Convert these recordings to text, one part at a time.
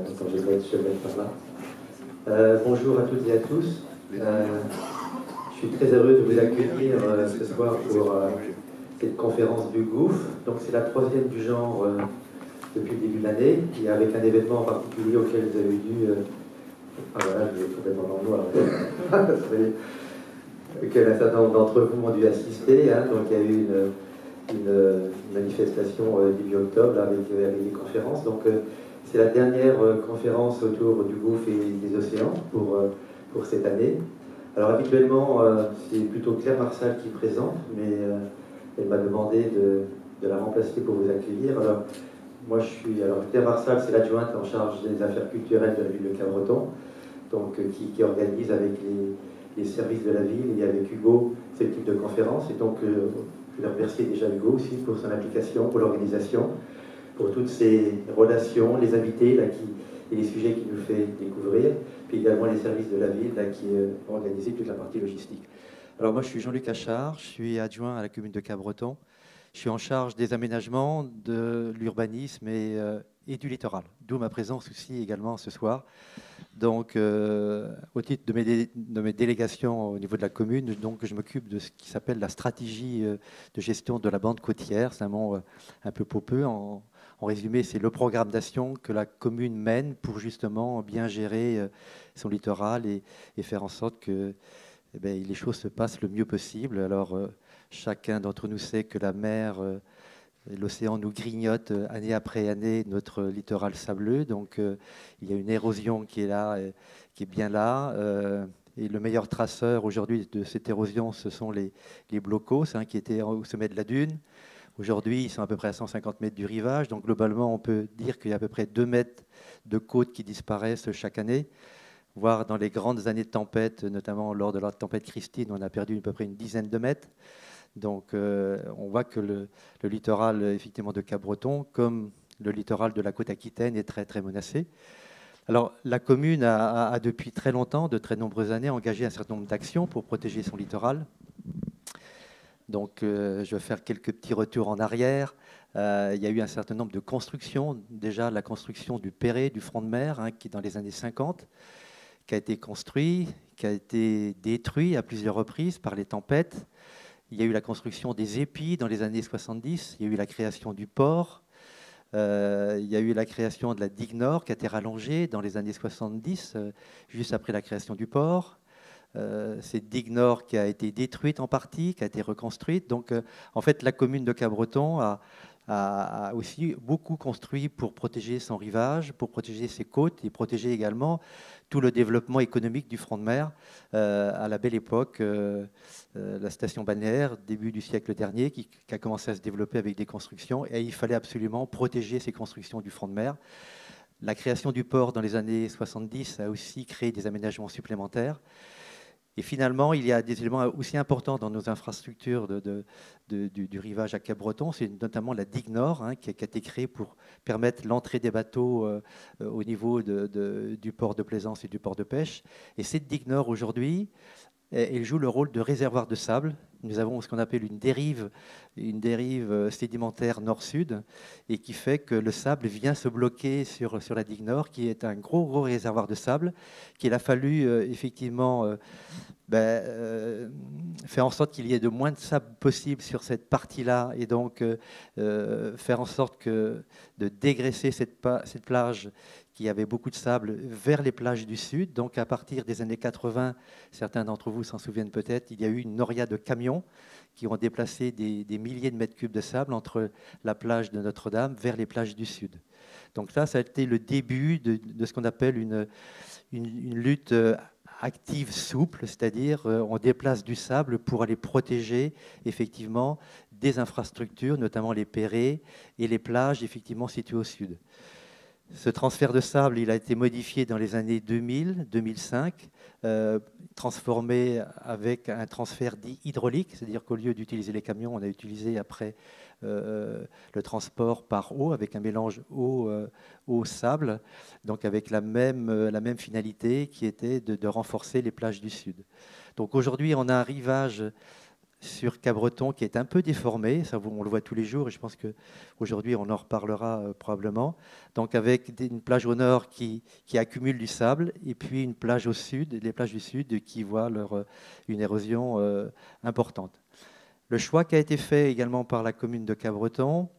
Attends, je vais mettre par là. Bonjour à toutes et à tous. Je suis très heureux de vous accueillir ce soir pour cette conférence du GOUF. Donc c'est la troisième du genre depuis le début de l'année, et avec un événement en particulier auquel vous avez dû... ah voilà, je vais complètement dans le noir. Auquel un certain nombre d'entre vous ont dû assister. Hein. Donc il y a eu une manifestation début octobre là, avec des conférences. Donc c'est la dernière conférence autour du GOUF et des océans pour cette année. Alors habituellement, c'est plutôt Claire Marsal qui présente, mais elle m'a demandé de la remplacer pour vous accueillir. Alors moi Claire Marsal, c'est l'adjointe en charge des affaires culturelles de la ville de Cabreton, donc qui organise avec les services de la ville et avec Hugo ce type de conférence. Et donc je voulais remercier déjà Hugo aussi pour son implication, pour l'organisation, pour toutes ces relations, les invités là, et les sujets qu'il nous fait découvrir, puis également les services de la ville là, qui ont organisé toute la partie logistique. Alors moi je suis Jean-Luc Achard, je suis adjoint à la commune de Cabreton. Je suis en charge des aménagements, de l'urbanisme et du littoral, d'où ma présence aussi également ce soir. Donc, au titre de mes délégations au niveau de la commune, donc, je m'occupe de ce qui s'appelle la stratégie de gestion de la bande côtière. C'est un mot un peu pompeux. En résumé, c'est le programme d'action que la commune mène pour justement bien gérer son littoral et faire en sorte que les choses se passent le mieux possible. Alors, chacun d'entre nous sait que la mer... l'océan nous grignote année après année notre littoral sableux, donc il y a une érosion qui est là, qui est bien là. Et le meilleur traceur aujourd'hui de cette érosion, ce sont les blocos qui étaient au sommet de la dune. Aujourd'hui, ils sont à peu près à 150 mètres du rivage, donc globalement, on peut dire qu'il y a à peu près 2 mètres de côte qui disparaissent chaque année, voire dans les grandes années de tempête, notamment lors de la tempête Christine, on a perdu à peu près une dizaine de mètres. Donc, on voit que le littoral effectivement de Cabreton, comme le littoral de la côte aquitaine, est très très menacé. Alors, la commune a depuis très longtemps, de très nombreuses années, engagé un certain nombre d'actions pour protéger son littoral. Donc, je vais faire quelques petits retours en arrière. Il y a eu un certain nombre de constructions. Déjà, la construction du Perret, du front de mer, qui dans les années 50, qui a été construit, qui a été détruit à plusieurs reprises par les tempêtes. Il y a eu la construction des épis dans les années 70, il y a eu la création du port, il y a eu la création de la digue Nord qui a été rallongée dans les années 70, juste après la création du port. Cette digue Nord qui a été détruite en partie, qui a été reconstruite. Donc, en fait, la commune de Cabreton a aussi beaucoup construit pour protéger son rivage, pour protéger ses côtes et protéger également tout le développement économique du front de mer. À la belle époque, la station balnéaire, début du siècle dernier, qui a commencé à se développer avec des constructions, et il fallait absolument protéger ces constructions du front de mer. La création du port dans les années 70 a aussi créé des aménagements supplémentaires. Et finalement, il y a des éléments aussi importants dans nos infrastructures du rivage à Cabreton. C'est notamment la digue Nord qui a été créée pour permettre l'entrée des bateaux au niveau du port de plaisance et du port de pêche. Et cette digue Nord, aujourd'hui, elle joue le rôle de réservoir de sable. Nous avons ce qu'on appelle une dérive sédimentaire nord-sud, et qui fait que le sable vient se bloquer sur la digue Nord, qui est un gros réservoir de sable, qu'il a fallu effectivement faire en sorte qu'il y ait de moins de sable possible sur cette partie-là, et donc faire en sorte de dégraisser cette plage qui avait beaucoup de sable vers les plages du sud. Donc à partir des années 80, certains d'entre vous s'en souviennent peut-être, il y a eu une noria de camions qui ont déplacé des milliers de mètres cubes de sable entre la plage de Notre-Dame vers les plages du sud. Donc ça a été le début de ce qu'on appelle une lutte active souple, c'est-à-dire on déplace du sable pour aller protéger effectivement des infrastructures, notamment les perrets et les plages effectivement situées au sud. Ce transfert de sable, il a été modifié dans les années 2000-2005, transformé avec un transfert dit hydraulique, c'est-à-dire qu'au lieu d'utiliser les camions, on a utilisé après le transport par eau, avec un mélange eau-sable, donc avec la même finalité qui était de renforcer les plages du sud. Donc aujourd'hui, on a un rivage sur Cabreton qui est un peu déformé, ça on le voit tous les jours et je pense qu'aujourd'hui on en reparlera probablement. Donc avec une plage au nord qui accumule du sable et puis une plage au sud, les plages du sud qui voient une érosion importante. Le choix qui a été fait également par la commune de Cabreton,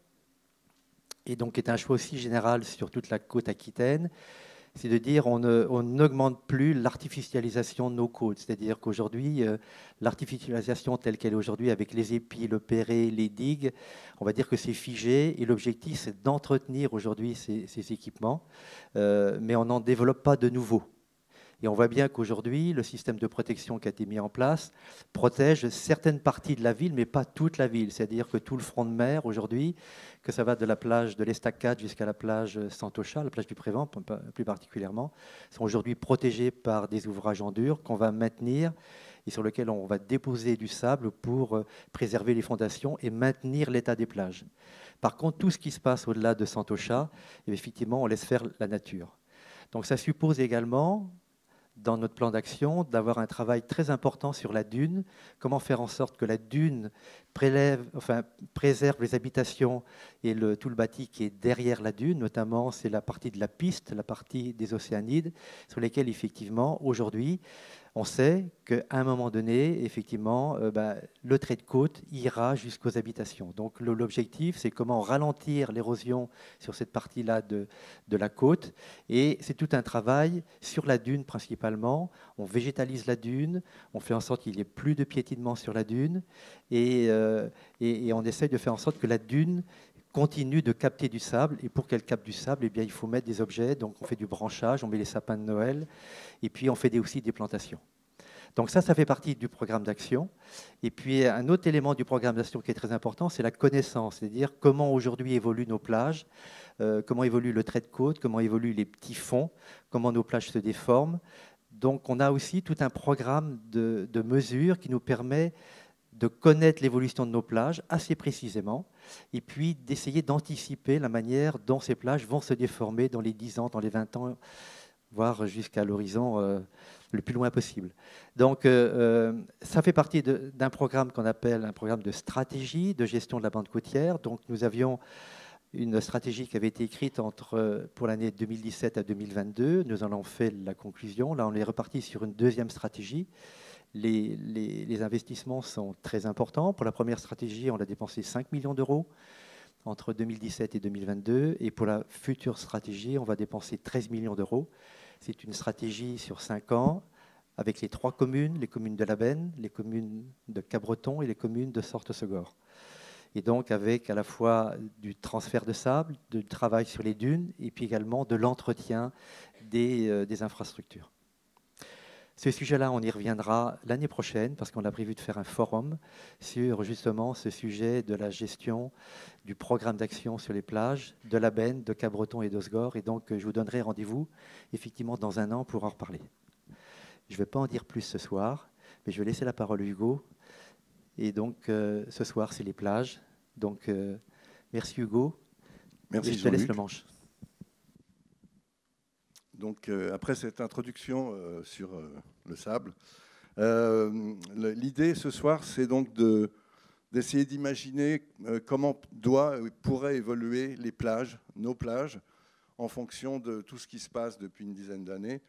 et donc est un choix aussi général sur toute la côte aquitaine, c'est de dire on n'augmente plus l'artificialisation de nos côtes. C'est-à-dire qu'aujourd'hui, l'artificialisation telle qu'elle est aujourd'hui avec les épis, le perré, les digues, on va dire que c'est figé et l'objectif c'est d'entretenir aujourd'hui ces équipements, mais on n'en développe pas de nouveaux. Et on voit bien qu'aujourd'hui, le système de protection qui a été mis en place protège certaines parties de la ville, mais pas toute la ville. C'est-à-dire que tout le front de mer, aujourd'hui, que ça va de la plage de l'Estacade jusqu'à la plage Santocha, la plage du Prévent plus particulièrement, sont aujourd'hui protégés par des ouvrages en dur qu'on va maintenir et sur lesquels on va déposer du sable pour préserver les fondations et maintenir l'état des plages. Par contre, tout ce qui se passe au-delà de Santocha, effectivement, on laisse faire la nature. Donc ça suppose également, dans notre plan d'action, d'avoir un travail très important sur la dune, comment faire en sorte que la dune préserve les habitations et tout le bâti qui est derrière la dune, notamment c'est la partie de la piste, la partie des océanides, sur lesquelles effectivement, aujourd'hui, on sait qu'à un moment donné, effectivement, le trait de côte ira jusqu'aux habitations. Donc l'objectif, c'est comment ralentir l'érosion sur cette partie-là de la côte. Et c'est tout un travail sur la dune principalement. On végétalise la dune, on fait en sorte qu'il n'y ait plus de piétinement sur la dune. Et on essaye de faire en sorte que la dune continue de capter du sable. Et pour qu'elle capte du sable, eh bien, il faut mettre des objets. Donc on fait du branchage, on met les sapins de Noël. Et puis on fait aussi des plantations. Donc ça fait partie du programme d'action. Et puis un autre élément du programme d'action qui est très important, c'est la connaissance. C'est-à-dire comment aujourd'hui évoluent nos plages, comment évolue le trait de côte, comment évoluent les petits fonds, comment nos plages se déforment. Donc on a aussi tout un programme de mesures qui nous permet de connaître l'évolution de nos plages assez précisément et puis d'essayer d'anticiper la manière dont ces plages vont se déformer dans les 10 ans, dans les 20 ans, voire jusqu'à l'horizon le plus loin possible. Donc ça fait partie d'un programme qu'on appelle un programme de stratégie de gestion de la bande côtière. Donc nous avions une stratégie qui avait été écrite pour l'année 2017 à 2022. Nous en avons fait la conclusion. Là, on est reparti sur une deuxième stratégie. Les investissements sont très importants. Pour la première stratégie, on a dépensé 5 millions d'euros entre 2017 et 2022. Et pour la future stratégie, on va dépenser 13 millions d'euros. C'est une stratégie sur 5 ans avec les 3 communes, les communes de la Benne, les communes de Cabreton et les communes de Sorte-Segor. Et donc avec à la fois du transfert de sable, du travail sur les dunes et puis également de l'entretien des infrastructures. Ce sujet-là, on y reviendra l'année prochaine parce qu'on a prévu de faire un forum sur justement ce sujet de la gestion du programme d'action sur les plages de la Benne, de Cabreton et d'Osgore. Et donc, je vous donnerai rendez-vous effectivement dans un an pour en reparler. Je ne vais pas en dire plus ce soir, mais je vais laisser la parole à Hugo. Et donc, ce soir, c'est les plages. Donc, merci Hugo. Merci, je te laisse le manche. Donc, après cette introduction sur le sable, l'idée ce soir, c'est donc d'essayer d'imaginer comment pourraient évoluer les plages, nos plages, en fonction de tout ce qui se passe depuis une dizaine d'années,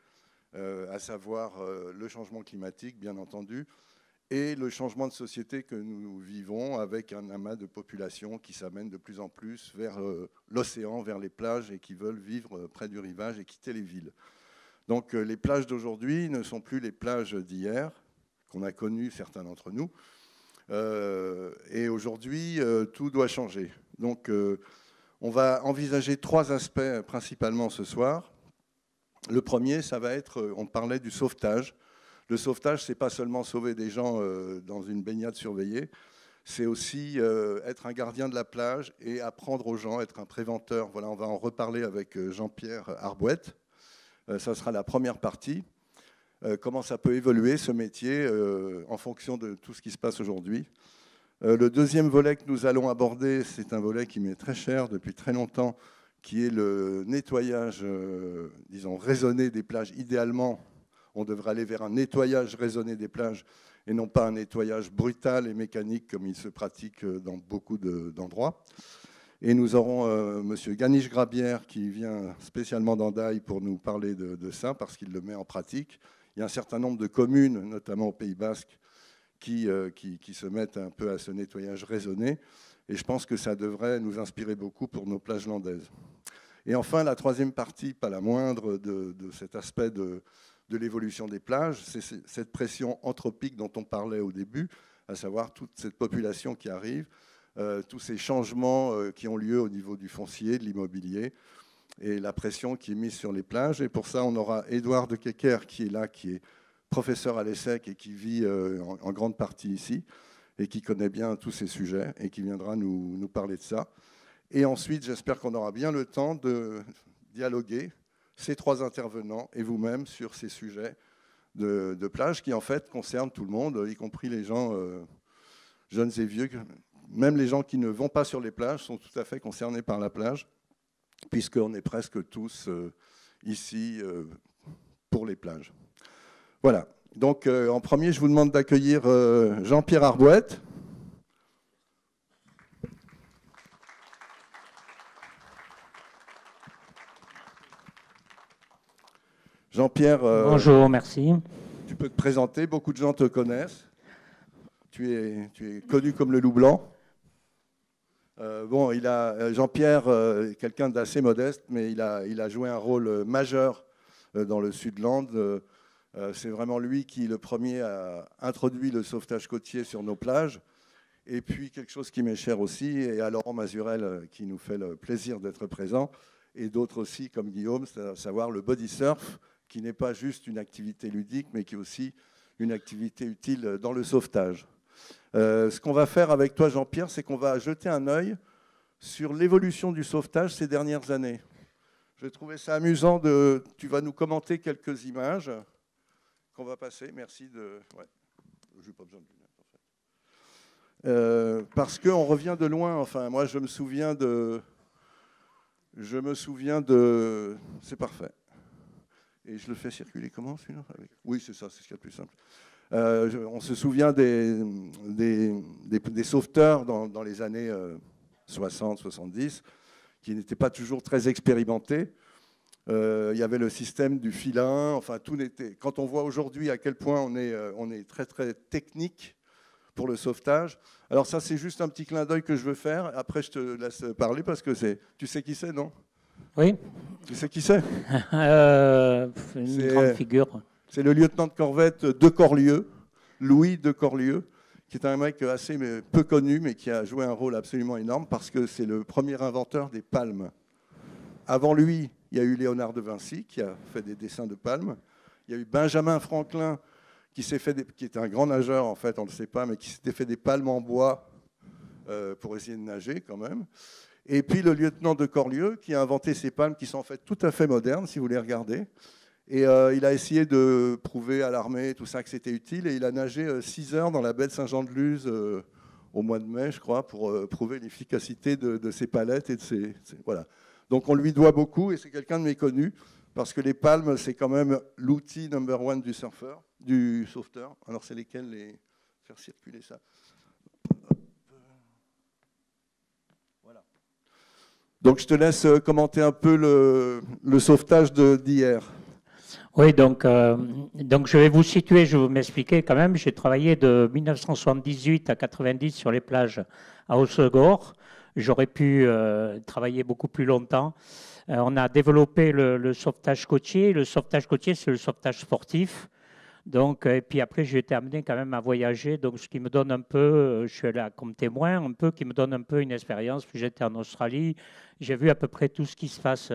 à savoir le changement climatique, bien entendu, et le changement de société que nous vivons avec un amas de population qui s'amène de plus en plus vers l'océan, vers les plages et qui veulent vivre près du rivage et quitter les villes. Donc les plages d'aujourd'hui ne sont plus les plages d'hier, qu'on a connues certains d'entre nous. Et aujourd'hui, tout doit changer. Donc on va envisager 3 aspects principalement ce soir. Le premier, ça va être, on parlait du sauvetage. Le sauvetage, ce n'est pas seulement sauver des gens dans une baignade surveillée, c'est aussi être un gardien de la plage et apprendre aux gens, être un préventeur. Voilà, on va en reparler avec Jean-Pierre Arbouette. Ça sera la première partie. Comment ça peut évoluer, ce métier, en fonction de tout ce qui se passe aujourd'hui. Le deuxième volet que nous allons aborder, c'est un volet qui m'est très cher depuis très longtemps, qui est le nettoyage, disons, raisonné des plages. Idéalement, on devrait aller vers un nettoyage raisonné des plages et non pas un nettoyage brutal et mécanique comme il se pratique dans beaucoup d'endroits. Et nous aurons M. Ganish Grabière qui vient spécialement d'Andaï pour nous parler de ça, parce qu'il le met en pratique. Il y a un certain nombre de communes, notamment au Pays Basque, qui se mettent un peu à ce nettoyage raisonné. Et je pense que ça devrait nous inspirer beaucoup pour nos plages landaises. Et enfin, la troisième partie, pas la moindre, de cet aspect de l'évolution des plages, c'est cette pression anthropique dont on parlait au début, à savoir toute cette population qui arrive, tous ces changements qui ont lieu au niveau du foncier, de l'immobilier, et la pression qui est mise sur les plages. Et pour ça, on aura Édouard de Kecker qui est là, qui est professeur à l'ESSEC et qui vit en grande partie ici, et qui connaît bien tous ces sujets, et qui viendra nous parler de ça. Et ensuite, j'espère qu'on aura bien le temps de dialoguer, ces trois intervenants et vous-même, sur ces sujets de plage qui, en fait, concernent tout le monde, y compris les gens jeunes et vieux. Même les gens qui ne vont pas sur les plages sont tout à fait concernés par la plage, puisqu'on est presque tous ici pour les plages. Voilà. Donc, en premier, je vous demande d'accueillir Jean-Pierre Arbouette. Jean-Pierre, bonjour, merci. Tu peux te présenter, beaucoup de gens te connaissent. Tu es connu comme le loup blanc. Bon, Jean-Pierre, quelqu'un d'assez modeste, mais il a joué un rôle majeur dans le Sud-Land. C'est vraiment lui qui, le premier, a introduit le sauvetage côtier sur nos plages. Et puis, quelque chose qui m'est cher aussi, et à Laurent Mazurel, qui nous fait le plaisir d'être présent, et d'autres aussi, comme Guillaume, c'est à savoir le body surf, qui n'est pas juste une activité ludique, mais qui est aussi une activité utile dans le sauvetage. Ce qu'on va faire avec toi, Jean-Pierre, c'est qu'on va jeter un œil sur l'évolution du sauvetage ces dernières années. Je trouvais ça amusant. Tu vas nous commenter quelques images qu'on va passer. Merci de... Ouais. Je n'ai pas besoin de lunettes, en fait. Parce qu'on revient de loin. Enfin, moi, je me souviens de... C'est parfait. Et je le fais circuler comment, celui-là? Oui, c'est ça, c'est ce qu'il y a de plus simple. On se souvient des sauveteurs dans les années 60, 70, qui n'étaient pas toujours très expérimentés. Il y avait le système du filin, enfin tout n'était... Quand on voit aujourd'hui à quel point on est très très technique pour le sauvetage. Alors ça, c'est juste un petit clin d'œil que je veux faire. Après, je te laisse parler parce que tu sais qui c'est, non? Oui. Tu sais qui c'est? Une grande figure. C'est le lieutenant de corvette de Corlieu, Louis de Corlieu, qui est un mec assez peu connu, mais qui a joué un rôle absolument énorme parce que c'est le premier inventeur des palmes. Avant lui, il y a eu Léonard de Vinci, qui a fait des dessins de palmes. Il y a eu Benjamin Franklin, qui était un grand nageur, en fait, on ne le sait pas, mais qui s'était fait des palmes en bois pour essayer de nager quand même. Et puis le lieutenant de Corlieu, qui a inventé ces palmes qui sont en fait tout à fait modernes, si vous les regardez. Et il a essayé de prouver à l'armée tout ça que c'était utile. Et il a nagé 6 heures dans la baie de Saint-Jean-de-Luz au mois de mai, je crois, pour prouver l'efficacité de ces palettes. Voilà. Donc on lui doit beaucoup et c'est quelqu'un de méconnu parce que les palmes, c'est quand même l'outil number one du surfeur, du sauveteur. Alors c'est lesquels faire circuler ça? Voilà. Donc je te laisse commenter un peu le sauvetage d'hier. Oui, donc je vais vous situer, je vais vous m'expliquer quand même. J'ai travaillé de 1978 à 90 sur les plages à Hossegor. J'aurais pu travailler beaucoup plus longtemps. On a développé le sauvetage côtier. Le sauvetage côtier, c'est le sauvetage sportif. Donc, et puis après, j'ai été amené quand même à voyager, donc ce qui me donne un peu, je suis là comme témoin, un peu, qui me donne un peu une expérience. Puis j'étais en Australie, j'ai vu à peu près tout ce qui se passe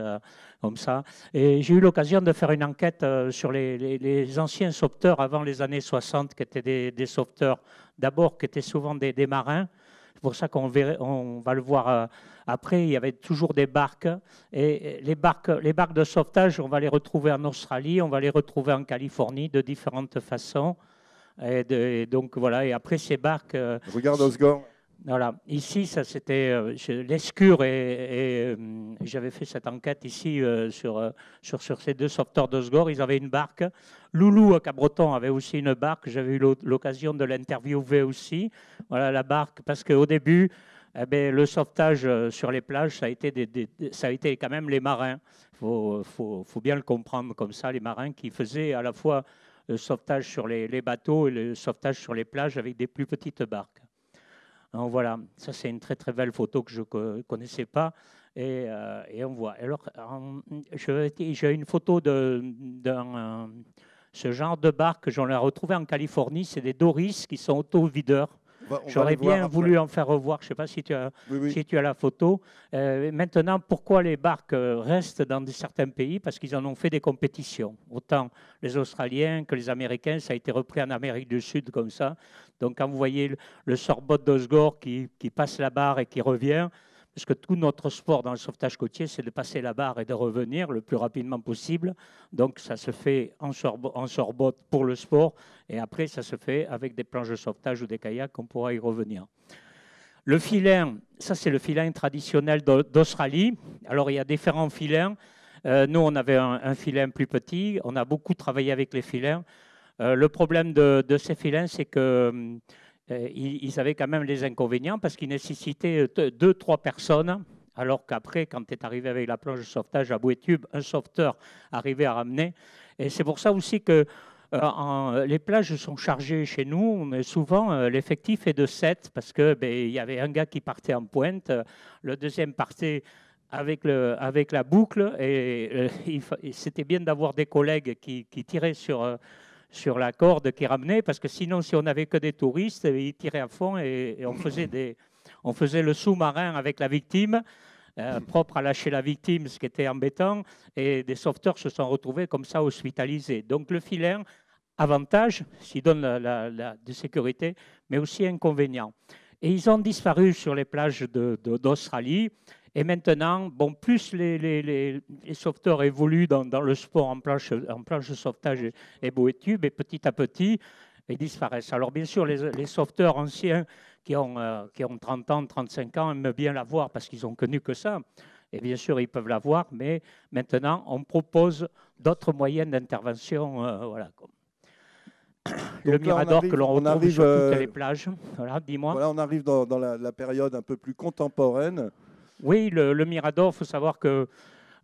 comme ça. Et j'ai eu l'occasion de faire une enquête sur les anciens sauveteurs avant les années 60, qui étaient des sauveteurs, d'abord, qui étaient souvent des marins. C'est pour ça qu'on va le voir après. Il y avait toujours des barques. Et les barques de sauvetage, on va les retrouver en Australie, on va les retrouver en Californie de différentes façons. Et donc voilà. Et après ces barques. Regarde Osgore. Voilà, ici, ça c'était l'escure et j'avais fait cette enquête ici sur ces deux sauveteurs d'Osgore. Ils avaient une barque. Loulou à Cabreton avait aussi une barque. J'avais eu l'occasion de l'interviewer aussi. Voilà la barque, parce qu'au début, eh ben, le sauvetage sur les plages, ça a été, ça a été quand même les marins. Faut bien le comprendre comme ça, les marins qui faisaient à la fois le sauvetage sur les bateaux et le sauvetage sur les plages avec des plus petites barques. Donc voilà, ça c'est une très très belle photo que je ne connaissais pas. Et on voit. Alors, j'ai une photo d'un ce genre de barque, j'en ai retrouvé en Californie, c'est des Doris qui sont auto-videurs. J'aurais bien voulu en faire revoir, je ne sais pas si tu as, Oui. si tu as la photo. Maintenant, pourquoi les barques restent dans certains pays? Parce qu'ils en ont fait des compétitions. Autant les Australiens que les Américains, ça a été repris en Amérique du Sud comme ça. Donc quand vous voyez le sort-bot d'Osgore qui passe la barre et qui revient, parce que tout notre sport dans le sauvetage côtier, c'est de passer la barre et de revenir le plus rapidement possible. Donc ça se fait en sort-bot pour le sport, et après ça se fait avec des planches de sauvetage ou des kayaks, on pourra y revenir. Le filin, ça c'est le filin traditionnel d'Australie. Alors il y a différents filins. Nous on avait un filin plus petit, on a beaucoup travaillé avec les filins. Le problème de ces filins, c'est que ils avaient quand même les inconvénients parce qu'ils nécessitaient 2-3 personnes, alors qu'après, quand tu es arrivé avec la planche de sauvetage à Bouet-Tube, un sauveteur arrivait à ramener. Et c'est pour ça aussi que les plages sont chargées chez nous, mais souvent l'effectif est de 7 parce qu'il y avait un gars qui partait en pointe, le deuxième partait avec la boucle, et c'était bien d'avoir des collègues qui tiraient sur la corde qui ramenait, parce que sinon, si on n'avait que des touristes, ils tiraient à fond et on faisait le sous-marin avec la victime, propre à lâcher la victime, ce qui était embêtant, et des sauveteurs se sont retrouvés comme ça hospitalisés. Donc le filin, avantage, s'il donne de sécurité, mais aussi inconvénient. Et ils ont disparu sur les plages d'Australie. Et maintenant, bon, plus les sauveteurs évoluent dans le sport en planche de sauvetage et Bouet-Tube, et petit à petit, ils disparaissent. Alors bien sûr, les sauveteurs anciens qui ont 30 ans, 35 ans aiment bien la voir parce qu'ils n'ont connu que ça. Et bien sûr, ils peuvent la voir, mais maintenant, on propose d'autres moyens d'intervention. Voilà. Le Mirador que l'on retrouve sur toutes les plages. Voilà, dis-moi. Voilà, on arrive dans la période un peu plus contemporaine. Oui, le Mirador, il faut savoir que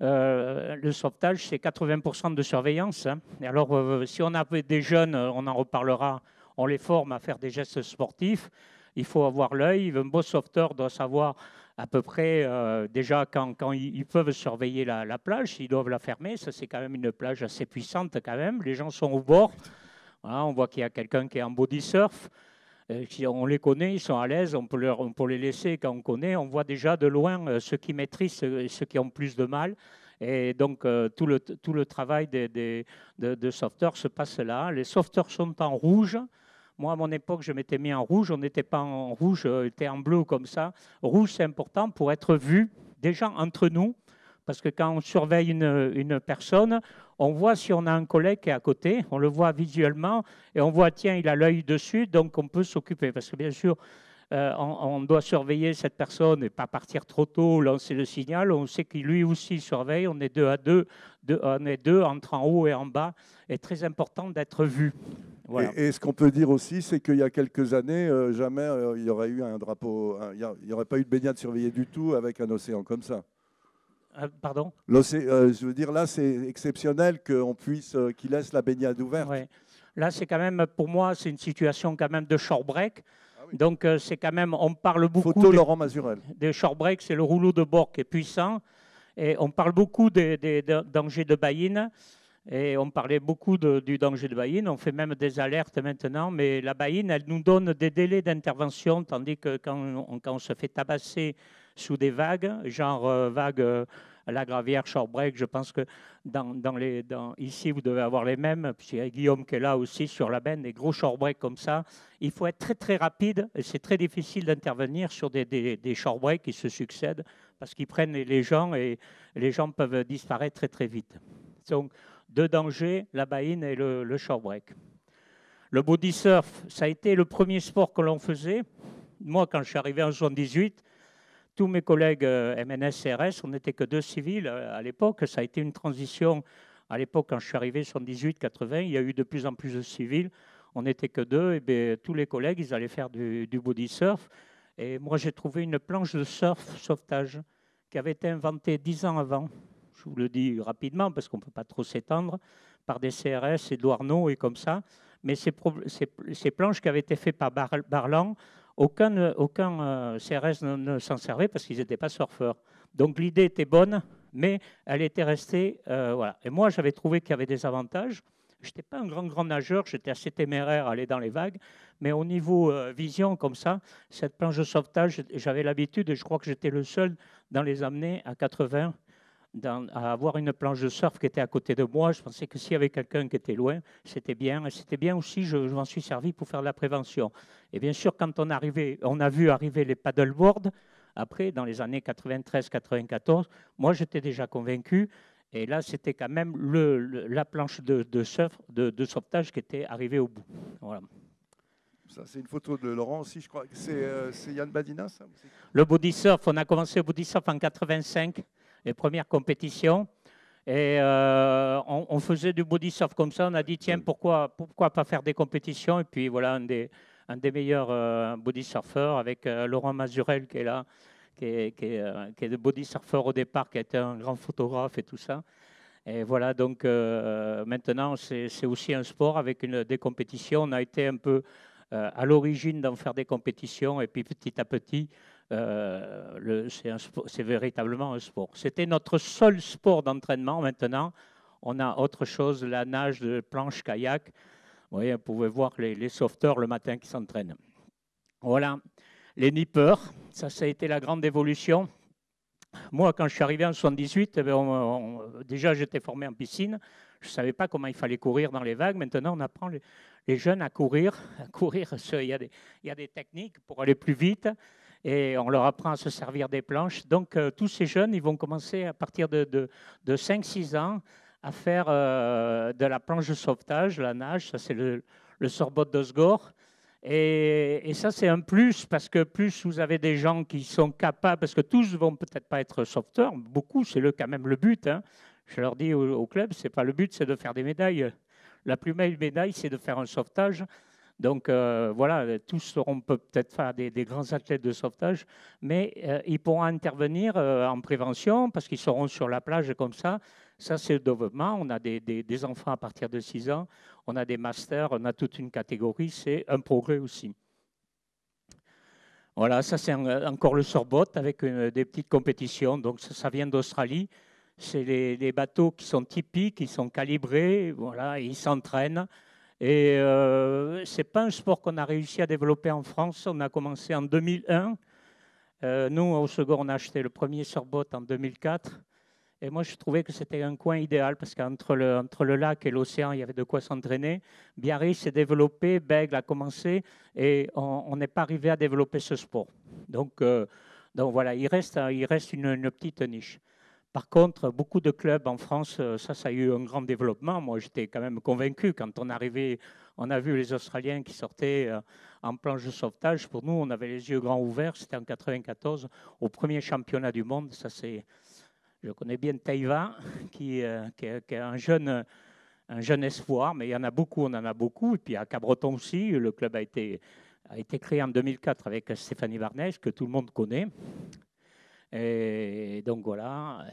le sauvetage, c'est 80% de surveillance. Hein. Et alors, si on avait des jeunes, on en reparlera, on les forme à faire des gestes sportifs. Il faut avoir l'œil. Un beau sauveteur doit savoir à peu près, déjà, quand ils peuvent surveiller la plage, ils doivent la fermer. Ça, c'est quand même une plage assez puissante quand même. Les gens sont au bord. Voilà, on voit qu'il y a quelqu'un qui est en body surf. On les connaît, ils sont à l'aise, on peut les laisser quand on connaît. On voit déjà de loin ceux qui maîtrisent et ceux qui ont plus de mal. Et donc, tout le travail de sauveteurs se passe là. Les sauveteurs sont en rouge. Moi, à mon époque, je m'étais mis en rouge. On n'était pas en rouge, on était en bleu comme ça. Rouge, c'est important pour être vu déjà entre nous. Parce que quand on surveille une personne, on voit si on a un collègue qui est à côté, on le voit visuellement, et on voit, tiens, il a l'œil dessus, donc on peut s'occuper. Parce que bien sûr, on doit surveiller cette personne et pas partir trop tôt, lancer le signal. On sait qu'il lui aussi surveille, on est deux à deux, on est deux entre en haut et en bas. C'est très important d'être vu. Voilà. Et ce qu'on peut dire aussi, c'est qu'il y a quelques années, jamais il y aurait eu un drapeau, il n'y aurait pas eu de baignade surveillée du tout avec un océan comme ça. Pardon ? Je veux dire, là, c'est exceptionnel qu'on puisse, qu'il laisse la baignade ouverte. Ouais. Là, c'est quand même, pour moi, c'est une situation quand même de shore break. Ah oui. Donc, c'est quand même, on parle beaucoup Photo Laurent Mazurel. Des shore break, c'est le rouleau de bord qui est puissant. Et on parle beaucoup des dangers de baïne. Et on parlait beaucoup du danger de baïne. On fait même des alertes maintenant. Mais la baïne, elle nous donne des délais d'intervention, tandis que quand on se fait tabasser sous des vagues, genre vagues à la Gravière, shore break, je pense que ici, vous devez avoir les mêmes. Puis il y a Guillaume qui est là aussi sur la benne, des gros shore break comme ça. Il faut être très, très rapide. Et c'est très difficile d'intervenir sur des shore break qui se succèdent parce qu'ils prennent les gens et les gens peuvent disparaître très, très vite. Donc, deux dangers, la baïne et le shore break. Le body surf, ça a été le premier sport que l'on faisait. Moi, quand je suis arrivé en 78, tous mes collègues MNS, CRS, on n'était que 2 civils à l'époque. Ça a été une transition. À l'époque, quand je suis arrivé, 78-80, il y a eu de plus en plus de civils. On n'était que 2. Et bien, tous les collègues, ils allaient faire du body surf. Et moi, j'ai trouvé une planche de surf, sauvetage, qui avait été inventée 10 ans avant. Je vous le dis rapidement, parce qu'on ne peut pas trop s'étendre, par des CRS et Douarneau et comme ça. Mais ces planches qui avaient été faites par Barlan, aucun CRS ne s'en servait parce qu'ils n'étaient pas surfeurs. Donc l'idée était bonne, mais elle était restée. Voilà. Et moi, j'avais trouvé qu'il y avait des avantages. Je n'étais pas un grand nageur, j'étais assez téméraire à aller dans les vagues, mais au niveau vision comme ça, cette planche de sauvetage, j'avais l'habitude, et je crois que j'étais le seul dans les amener à 80 à avoir une planche de surf qui était à côté de moi. Je pensais que s'il y avait quelqu'un qui était loin, c'était bien. Et c'était bien aussi, je m'en suis servi pour faire de la prévention. Et bien sûr, quand on a vu arriver les paddleboards, après, dans les années 93-94, moi, j'étais déjà convaincu. Et là, c'était quand même la planche de surf, de sauvetage qui était arrivée au bout. Voilà. Ça, c'est une photo de Laurent aussi, je crois. C'est Yann Badina, ça? Le body surf, on a commencé au body surf en 85. Les premières compétitions. Et on faisait du body surf comme ça. On a dit, tiens, pourquoi pas faire des compétitions? Et puis voilà, un des meilleurs body surfeurs avec Laurent Mazurel qui est là, qui est le body surfeur au départ, qui a été un grand photographe et tout ça. Et voilà, donc maintenant, c'est aussi un sport avec des compétitions. On a été un peu à l'origine d'en faire des compétitions. Et puis petit à petit, c'est véritablement un sport. C'était notre seul sport d'entraînement. Maintenant, on a autre chose, la nage, de planche, kayak. Vous voyez, vous pouvez voir les sauveteurs le matin qui s'entraînent. Voilà, les nippers, ça a été la grande évolution. Moi, quand je suis arrivé en 78, déjà j'étais formé en piscine. Je ne savais pas comment il fallait courir dans les vagues. Maintenant, on apprend les jeunes à courir. Il y a des techniques pour aller plus vite. Et on leur apprend à se servir des planches. Donc, tous ces jeunes, ils vont commencer à partir de 5-6 ans à faire de la planche de sauvetage, la nage. Ça, c'est le surfboard d'Osgore. Et ça, c'est un plus, parce que plus vous avez des gens qui sont capables, parce que tous ne vont peut-être pas être sauveteurs, beaucoup, c'est quand même le but. Hein. Je leur dis au club, c'est pas le but, c'est de faire des médailles. La plus belle médaille, c'est de faire un sauvetage. Donc voilà, tous seront peut-être faire des grands athlètes de sauvetage, mais ils pourront intervenir en prévention parce qu'ils seront sur la plage comme ça. Ça, c'est le développement. On a des enfants à partir de 6 ans, on a des masters, on a toute une catégorie. C'est un progrès aussi. Voilà, ça c'est encore le surfboat avec des petites compétitions. Donc ça vient d'Australie. C'est les bateaux qui sont typiques, qui sont calibrés, voilà, ils s'entraînent. Et ce n'est pas un sport qu'on a réussi à développer en France. On a commencé en 2001. Nous, au Segor, on a acheté le premier surfboat en 2004. Et moi, je trouvais que c'était un coin idéal parce qu'entre le lac et l'océan, il y avait de quoi s'entraîner. Biarritz s'est développé, Bègle a commencé et on n'est pas arrivé à développer ce sport. Donc voilà, il reste une petite niche. Par contre, beaucoup de clubs en France, ça a eu un grand développement. Moi, j'étais quand même convaincu. Quand on arrivait, on a vu les Australiens qui sortaient en planche de sauvetage. Pour nous, on avait les yeux grands ouverts. C'était en 94, au premier championnat du monde. Je connais bien Taïva, qui est un jeune espoir, mais il y en a beaucoup, on en a beaucoup. Et puis à Cabreton aussi, le club a été créé en 2004 avec Stéphanie Varnèche, que tout le monde connaît. Et donc voilà,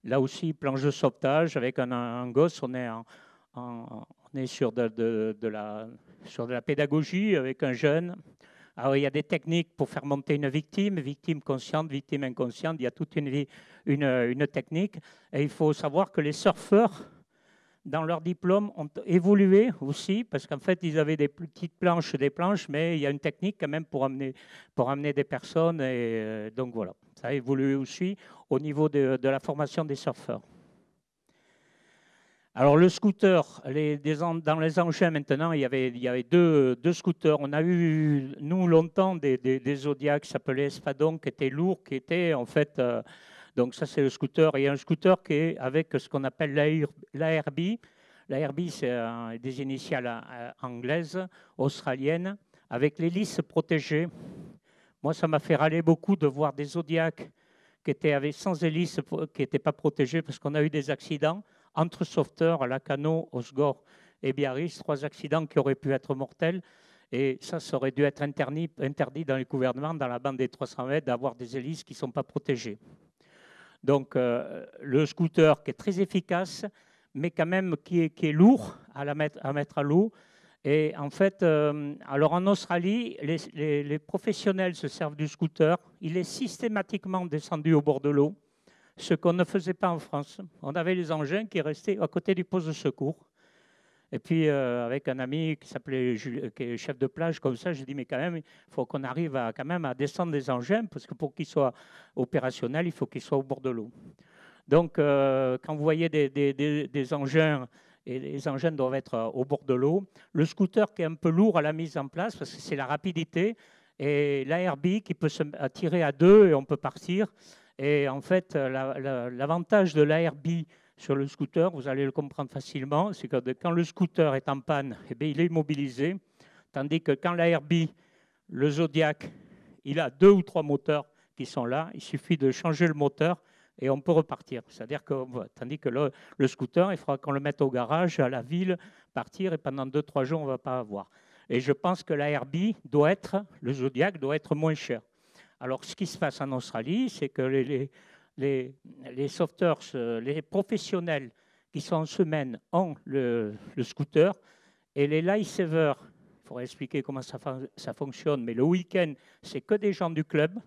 là aussi, planche de sauvetage avec un gosse, on est sur de la pédagogie avec un jeune. Alors, il y a des techniques pour faire monter une victime consciente, victime inconsciente, il y a toute une technique. Et il faut savoir que les surfeurs, dans leur diplôme, ont évolué aussi, parce qu'en fait, ils avaient des petites planches, mais il y a une technique quand même pour amener des personnes. Et donc voilà, ça a évolué aussi au niveau de la formation des surfeurs. Alors le scooter, dans les engins maintenant, il y avait deux scooters. On a eu, nous, longtemps, des Zodiac qui s'appelaient Espadon, qui étaient lourds, qui étaient en fait... donc ça, c'est le scooter. Et il y a un scooter qui est avec ce qu'on appelle l'ARB. L'ARB, c'est des initiales anglaises, australiennes. avec l'hélice protégée. Moi, ça m'a fait râler beaucoup de voir des Zodiacs qui étaient sans hélice, qui n'étaient pas protégés, parce qu'on a eu des accidents entre sauveteurs à Lacanau, Osgore et Biarritz, 3 accidents qui auraient pu être mortels. Et ça aurait dû être interdit dans les gouvernements, dans la bande des 300 mètres, d'avoir des hélices qui ne sont pas protégées. Donc, le scooter qui est très efficace, mais quand même qui est lourd à mettre à l'eau. Et en fait, alors en Australie, les professionnels se servent du scooter. Il est systématiquement descendu au bord de l'eau, ce qu'on ne faisait pas en France. On avait les engins qui restaient à côté du poste de secours. Et puis, avec un ami qui s'appelait qui est chef de plage, comme ça, j'ai dit, mais quand même, il faut qu'on arrive quand même à descendre des engins, parce que pour qu'ils soient opérationnels, il faut qu'ils soient au bord de l'eau. Donc, quand vous voyez des engins, et les engins doivent être au bord de l'eau, le scooter qui est un peu lourd à la mise en place, parce que c'est la rapidité, et l'ARB qui peut se tirer à 2 et on peut partir. Et en fait, l'avantage de l'ARB sur le scooter, vous allez le comprendre facilement, c'est que quand le scooter est en panne, eh bien, il est immobilisé, tandis que quand l'ARB, le Zodiac, il a 2 ou 3 moteurs qui sont là, il suffit de changer le moteur et on peut repartir. C'est-à-dire que, tandis que le scooter, il faudra qu'on le mette au garage, à la ville, partir, et pendant 2-3 jours, on ne va pas avoir. Et je pense que l'ARB le Zodiac doit être moins cher. Alors, ce qui se passe en Australie, c'est que les sauveteurs, les professionnels qui sont en semaine ont le scooter, et les lifesavers, il faudrait expliquer comment ça fonctionne, mais le week-end, c'est que des gens du club.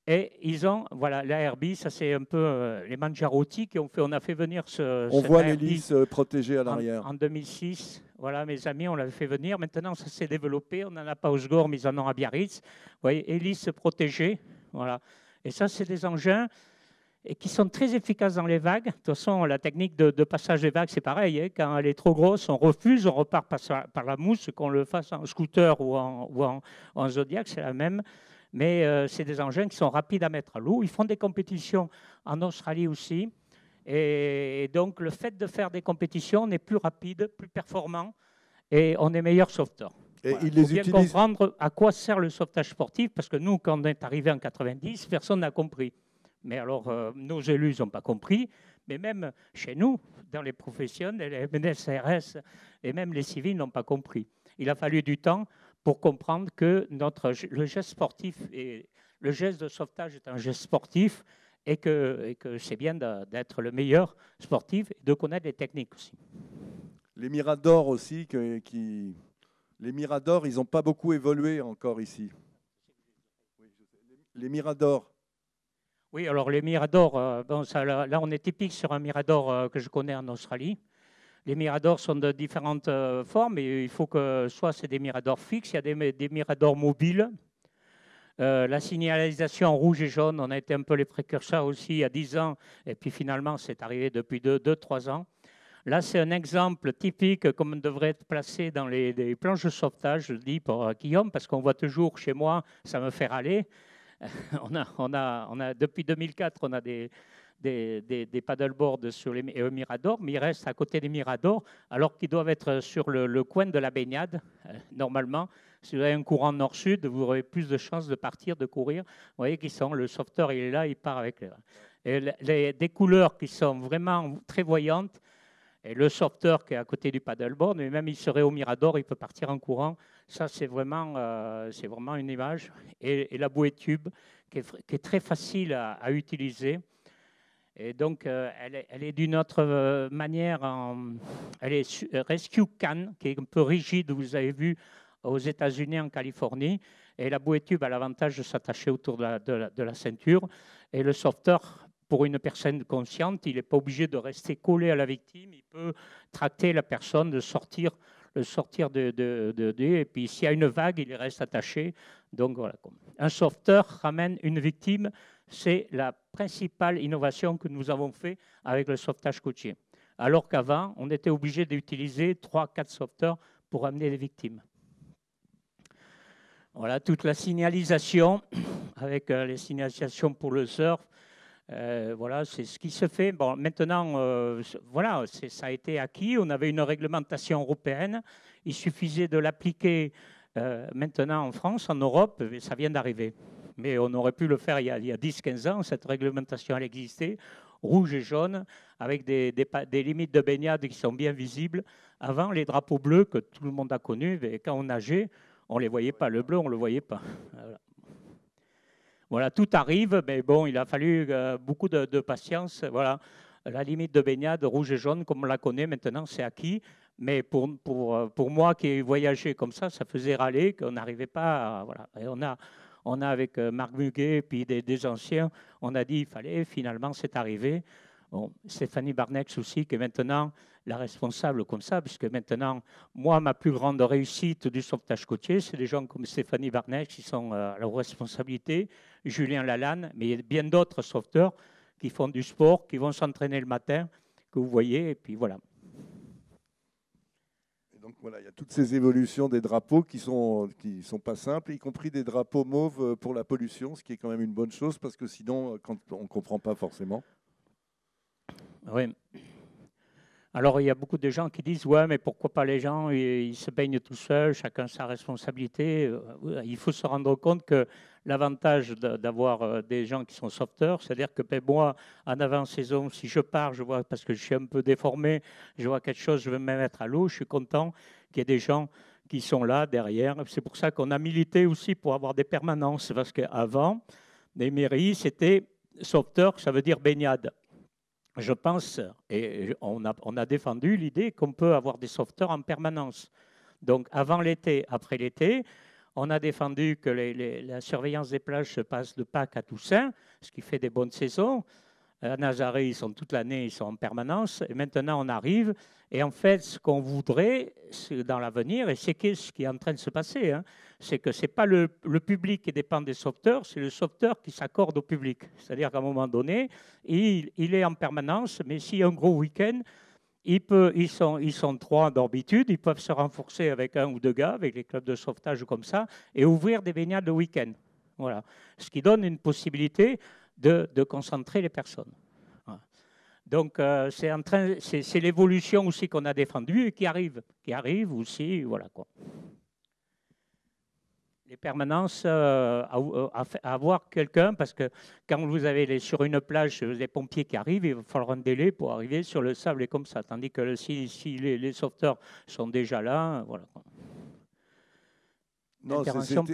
Et ils ont, voilà, l'ARB, ça c'est un peu les Mangiarotti on a fait venir on voit l'hélice protégée à l'arrière. En 2006, voilà, mes amis, on l'avait fait venir. Maintenant, ça s'est développé. On n'en a pas au Osgore, mais ils en ont à Biarritz. Vous voyez, hélice protégée, voilà. Et ça, c'est des engins qui sont très efficaces dans les vagues. De toute façon, la technique de passage des vagues, c'est pareil. Hein. Quand elle est trop grosse, on refuse, on repart par la mousse. Qu'on le fasse en scooter ou en Zodiac, c'est la même. Mais c'est des engins qui sont rapides à mettre à l'eau. Ils font des compétitions en Australie aussi. Et donc, le fait de faire des compétitions, on est plus rapide, plus performant et on est meilleur sauveteur. Il faut bien comprendre à quoi sert le sauvetage sportif, parce que nous, quand on est arrivé en 90, personne n'a compris. Mais alors, nos élus n'ont pas compris, mais même chez nous, dans les professionnels, les MNS-CRS et même les civils n'ont pas compris. Il a fallu du temps pour comprendre que le geste sportif et le geste de sauvetage est un geste sportif et que c'est bien d'être le meilleur sportif et de connaître les techniques aussi. Les Miradors aussi, les Miradors, ils n'ont pas beaucoup évolué encore ici. Les Miradors. Oui, alors les Miradors, là on est typique sur un Mirador que je connais en Australie. Les miradors sont de différentes formes et il faut que soit c'est des miradors fixes, il y a des miradors mobiles. La signalisation en rouge et jaune, on a été un peu les précurseurs aussi il y a 10 ans et puis finalement c'est arrivé depuis 2-3 ans. Là c'est un exemple typique comme devrait être placé dans les planches de sauvetage, je le dis pour Guillaume, parce qu'on voit toujours chez moi, ça me fait râler. Depuis 2004, on a des paddleboards sur les miradors, mais ils restent à côté des miradors, alors qu'ils doivent être sur le coin de la baignade. Normalement, si vous avez un courant nord-sud, vous aurez plus de chances de partir, de courir. Vous voyez qu'ils sont, le sauveteur, il est là, il part avec des couleurs qui sont vraiment très voyantes. Et le sauveteur qui est à côté du paddleboard, mais même il serait au mirador, il peut partir en courant. Ça, c'est vraiment une image. Et la bouée tube, qui est très facile à utiliser. Et donc, elle est d'une autre manière, elle est Rescue Can, qui est un peu rigide, vous avez vu aux États-Unis, en Californie. Et la bouée tube a l'avantage de s'attacher autour de la ceinture. Et le sauveteur, pour une personne consciente, il n'est pas obligé de rester collé à la victime. Il peut tracter la personne, le sortir et puis s'il y a une vague, il reste attaché. Donc voilà. Un sauveteur ramène une victime. C'est la principale innovation que nous avons fait avec le sauvetage côtier. Alors qu'avant, on était obligé d'utiliser 3-4 sauveteurs pour amener les victimes. Voilà toute la signalisation avec les signalisations pour le surf. Voilà, c'est ce qui se fait. Bon, maintenant, voilà, ça a été acquis. On avait une réglementation européenne. Il suffisait de l'appliquer Maintenant, en France, en Europe, ça vient d'arriver. Mais on aurait pu le faire il y a 10-15 ans. Cette réglementation, elle existait, rouge et jaune, avec des limites de baignade qui sont bien visibles. Avant, les drapeaux bleus que tout le monde a connus, quand on nageait, on ne les voyait pas. Le bleu, on ne le voyait pas. Voilà. Voilà, tout arrive, mais bon, il a fallu beaucoup de patience. Voilà, la limite de baignade rouge et jaune, comme on la connaît maintenant, c'est acquis. Mais pour moi qui ai voyagé comme ça faisait râler qu'on n'arrivait pas à, voilà. Et on a avec Marc Muguet et puis des anciens, on a dit il fallait, finalement c'est arrivé. Bon, Stéphanie Barnex aussi, qui est maintenant la responsable comme ça, puisque maintenant, moi, ma plus grande réussite du sauvetage côtier, c'est des gens comme Stéphanie Barnex qui sont à la responsabilité, Julien Lalanne, mais il y a bien d'autres sauveteurs qui font du sport, qui vont s'entraîner le matin, que vous voyez, et puis voilà. Donc voilà, il y a toutes ces évolutions des drapeaux qui sont pas simples, y compris des drapeaux mauves pour la pollution, ce qui est quand même une bonne chose, parce que sinon, on ne comprend pas forcément. Oui. Alors, il y a beaucoup de gens qui disent « Ouais, mais pourquoi pas les gens, ils se baignent tout seuls, chacun sa responsabilité ». Il faut se rendre compte que l'avantage d'avoir des gens qui sont sauveteurs, c'est-à-dire que ben, moi, en avant-saison, si je pars, je vois, parce que je suis un peu déformé, je vois quelque chose, je veux me mettre à l'eau, je suis content qu'il y ait des gens qui sont là, derrière. C'est pour ça qu'on a milité aussi pour avoir des permanences, parce qu'avant, les mairies, c'était sauveteur, ça veut dire baignade. Je pense, et on a défendu l'idée qu'on peut avoir des sauveteurs en permanence. Donc, avant l'été, après l'été, on a défendu que la surveillance des plages se passe de Pâques à Toussaint, ce qui fait des bonnes saisons. À Nazaré, ils sont toute l'année, ils sont en permanence. Et maintenant, on arrive. Et en fait, ce qu'on voudrait dans l'avenir, et c'est ce qui est en train de se passer, hein, c'est que ce n'est pas le public qui dépend des sauveteurs, c'est le sauveteur qui s'accorde au public. C'est-à-dire qu'à un moment donné, il est en permanence, mais s'il y a un gros week-end, ils sont 3 d'habitude, ils peuvent se renforcer avec 1 ou 2 gars, avec les clubs de sauvetage comme ça, et ouvrir des baignades le week-end. Voilà. Ce qui donne une possibilité de concentrer les personnes. Voilà. Donc, c'est l'évolution aussi qu'on a défendue et qui arrive aussi, voilà quoi. Les permanences, à avoir quelqu'un, parce que quand vous avez sur une plage les pompiers qui arrivent, il va falloir un délai pour arriver sur le sable et comme ça. Tandis que si les sauveteurs sont déjà là, voilà. Non,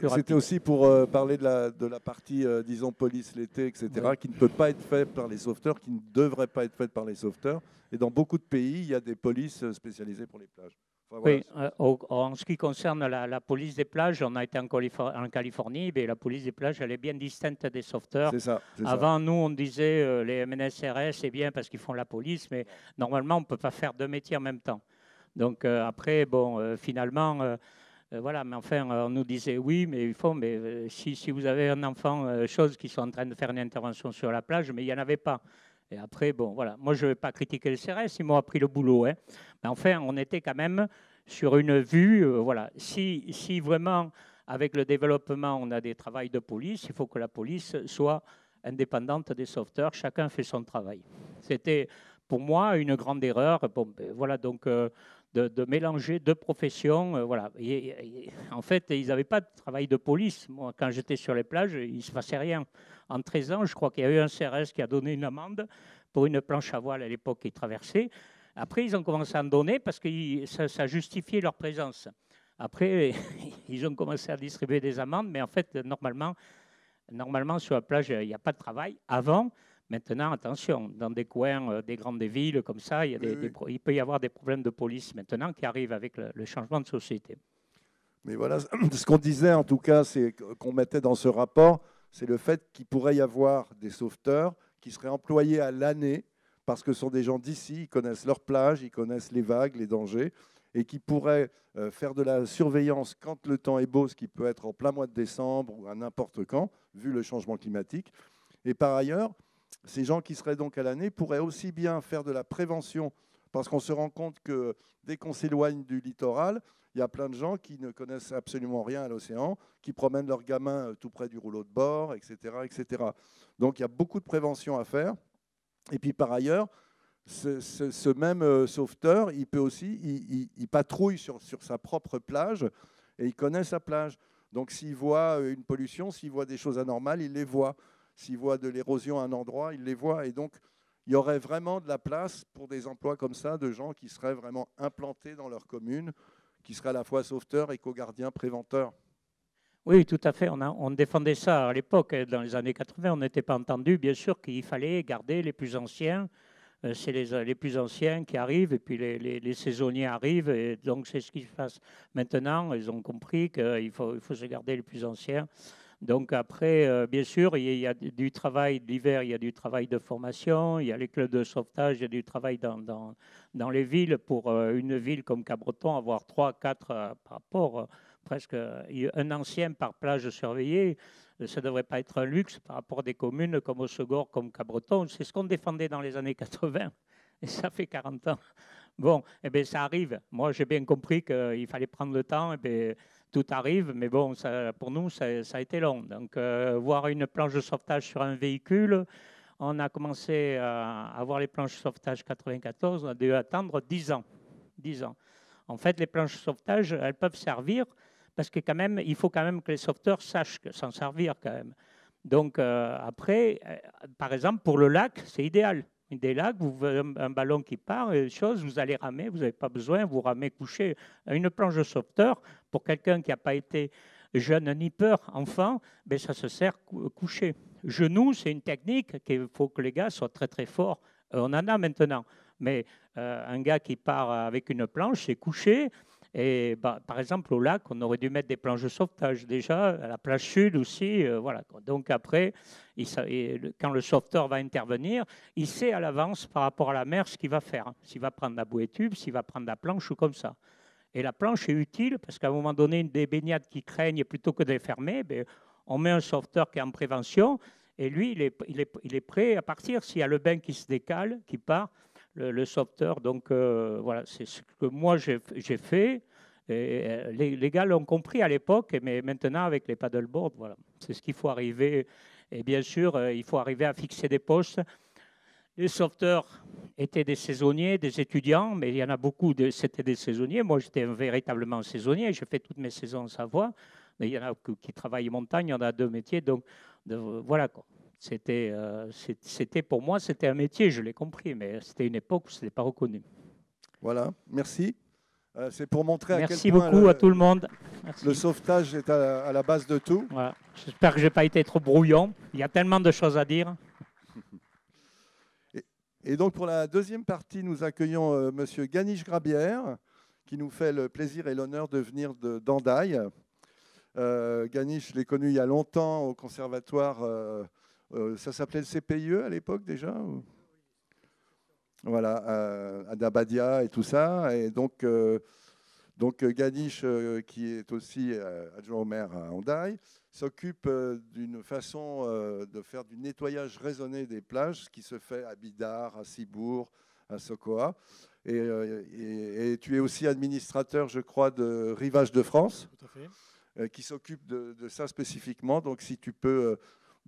c'était aussi pour parler de la partie, disons, police l'été, etc., oui, qui ne peut pas être faite par les sauveteurs, qui ne devrait pas être faite par les sauveteurs. Et dans beaucoup de pays, il y a des polices spécialisées pour les plages. Enfin, oui, voilà. En ce qui concerne la police des plages, on a été en Californie, mais la police des plages, elle est bien distincte des sauveteurs. C'est ça. Avant, nous, on disait les MNSRS, c'est bien parce qu'ils font la police, mais normalement, on ne peut pas faire 2 métiers en même temps. Donc après, bon, finalement... voilà, mais enfin, on nous disait oui, mais il faut, mais si vous avez un enfant, choses qui sont en train de faire une intervention sur la plage, mais il n'y en avait pas. Et après, bon, voilà, moi je ne vais pas critiquer le CRS, ils m'ont appris le boulot, hein. Mais enfin, on était quand même sur une vue, voilà. Si vraiment, avec le développement, on a des travails de police, il faut que la police soit indépendante des sauveteurs, chacun fait son travail. C'était pour moi une grande erreur. Bon, ben, voilà, donc... De mélanger 2 professions. Voilà. En fait, ils n'avaient pas de travail de police. Moi, quand j'étais sur les plages, il ne se passait rien. En 13 ans, je crois qu'il y a eu un CRS qui a donné une amende pour une planche à voile à l'époque qui traversait. Après, ils ont commencé à en donner parce que ça justifiait leur présence. Après, ils ont commencé à distribuer des amendes, mais en fait, normalement sur la plage, il n'y a pas de travail. Avant, maintenant, attention, dans des coins des grandes villes comme ça, il peut y avoir des problèmes de police maintenant qui arrivent avec le changement de société. Mais voilà, ce qu'on disait en tout cas, c'est qu'on mettait dans ce rapport, c'est le fait qu'il pourrait y avoir des sauveteurs qui seraient employés à l'année parce que ce sont des gens d'ici, ils connaissent leur plage, ils connaissent les vagues, les dangers, et qui pourraient faire de la surveillance quand le temps est beau, ce qui peut être en plein mois de décembre ou à n'importe quand, vu le changement climatique. Et par ailleurs, ces gens qui seraient donc à l'année pourraient aussi bien faire de la prévention, parce qu'on se rend compte que dès qu'on s'éloigne du littoral, il y a plein de gens qui ne connaissent absolument rien à l'océan, qui promènent leurs gamins tout près du rouleau de bord, etc., etc. Donc il y a beaucoup de prévention à faire. Et puis par ailleurs, ce même sauveteur, il peut aussi, il patrouille sur sa propre plage. et il connaît sa plage. Donc s'il voit une pollution, s'il voit des choses anormales, il les voit. S'il voit de l'érosion à un endroit, il les voit. Et donc, il y aurait vraiment de la place pour des emplois comme ça, de gens qui seraient vraiment implantés dans leur commune, qui seraient à la fois sauveteurs, éco-gardiens, préventeurs. Oui, tout à fait. On défendait ça à l'époque, dans les années 80. On n'était pas entendu, bien sûr, qu'il fallait garder les plus anciens. C'est les plus anciens qui arrivent et puis les saisonniers arrivent. Et donc, c'est ce qui se passe maintenant. Ils ont compris qu'il faut se garder les plus anciens. Donc après, bien sûr, il y a du travail d'hiver, il y a du travail de formation, il y a les clubs de sauvetage, il y a du travail dans les villes. Pour une ville comme Cabreton, avoir 3, 4 par rapport, presque un ancien par plage surveillée, ça ne devrait pas être un luxe par rapport à des communes comme Hossegor, comme Cabreton. C'est ce qu'on défendait dans les années 80 et ça fait 40 ans. Bon, eh bien, ça arrive. Moi, j'ai bien compris qu'il fallait prendre le temps. Eh bien, tout arrive, mais bon, ça, pour nous, ça a été long. Donc, voir une planche de sauvetage sur un véhicule, on a commencé à avoir les planches de sauvetage 94, on a dû attendre 10 ans. 10 ans. En fait, les planches de sauvetage, elles peuvent servir parce que quand même, il faut quand même que les sauveteurs sachent s'en servir quand même. Donc, après, par exemple, pour le lac, c'est idéal. Des lacs, vous avez un ballon qui part, et chose, vous allez ramer, vous n'avez pas besoin, vous ramez couché. Une planche de sauveteur, pour quelqu'un qui n'a pas été jeune ni peur, enfant, ben ça se sert couché. Genou, c'est une technique qu'il faut que les gars soient très très forts. On en a maintenant, mais un gars qui part avec une planche, c'est couché. Et bah, par exemple, au lac, on aurait dû mettre des planches de sauvetage déjà, à la plage sud aussi. Voilà. Donc après, quand le sauveteur va intervenir, il sait à l'avance par rapport à la mer ce qu'il va faire. S'il va prendre la bouée tube, s'il va prendre la planche ou comme ça. Et la planche est utile parce qu'à un moment donné, des baignades qui craignent, plutôt que de les fermer, ben, on met un sauveteur qui est en prévention et lui, il est prêt à partir. S'il y a le bain qui se décale, qui part, le sauveteur. Donc voilà, c'est ce que moi j'ai fait. Et les gars l'ont compris à l'époque, mais maintenant avec les paddleboards, voilà, c'est ce qu'il faut arriver. Et bien sûr, il faut arriver à fixer des postes. Les sauveteurs étaient des saisonniers, des étudiants, mais il y en a beaucoup, c'était des saisonniers. Moi, j'étais véritablement saisonnier. J'ai fait toutes mes saisons en Savoie. Mais il y en a qui travaillent en montagne, il y en a 2 métiers. Donc, voilà quoi. C'était pour moi, c'était un métier, je l'ai compris, mais c'était une époque où ce n'était pas reconnu. Voilà, merci. C'est pour montrer à quel point... Merci beaucoup à tout le monde. Merci. Le sauvetage est à la base de tout. Voilà. J'espère que je n'ai pas été trop brouillon. Il y a tellement de choses à dire. Et donc, pour la deuxième partie, nous accueillons Monsieur Ganish Grabière, qui nous fait le plaisir et l'honneur de venir d'Andaille. Ganish, je l'ai connu il y a longtemps au conservatoire. Ça s'appelait le CPIE à l'époque déjà Voilà, à Dabadia et tout ça. Et donc Ganish, qui est aussi adjoint au maire à Andaille, s'occupe d'une façon de faire du nettoyage raisonné des plages, ce qui se fait à Bidart, à Cibourg, à Sokoa. Et tu es aussi administrateur, je crois, de Rivage de France. Tout à fait. Qui s'occupe de ça spécifiquement. Donc, si tu peux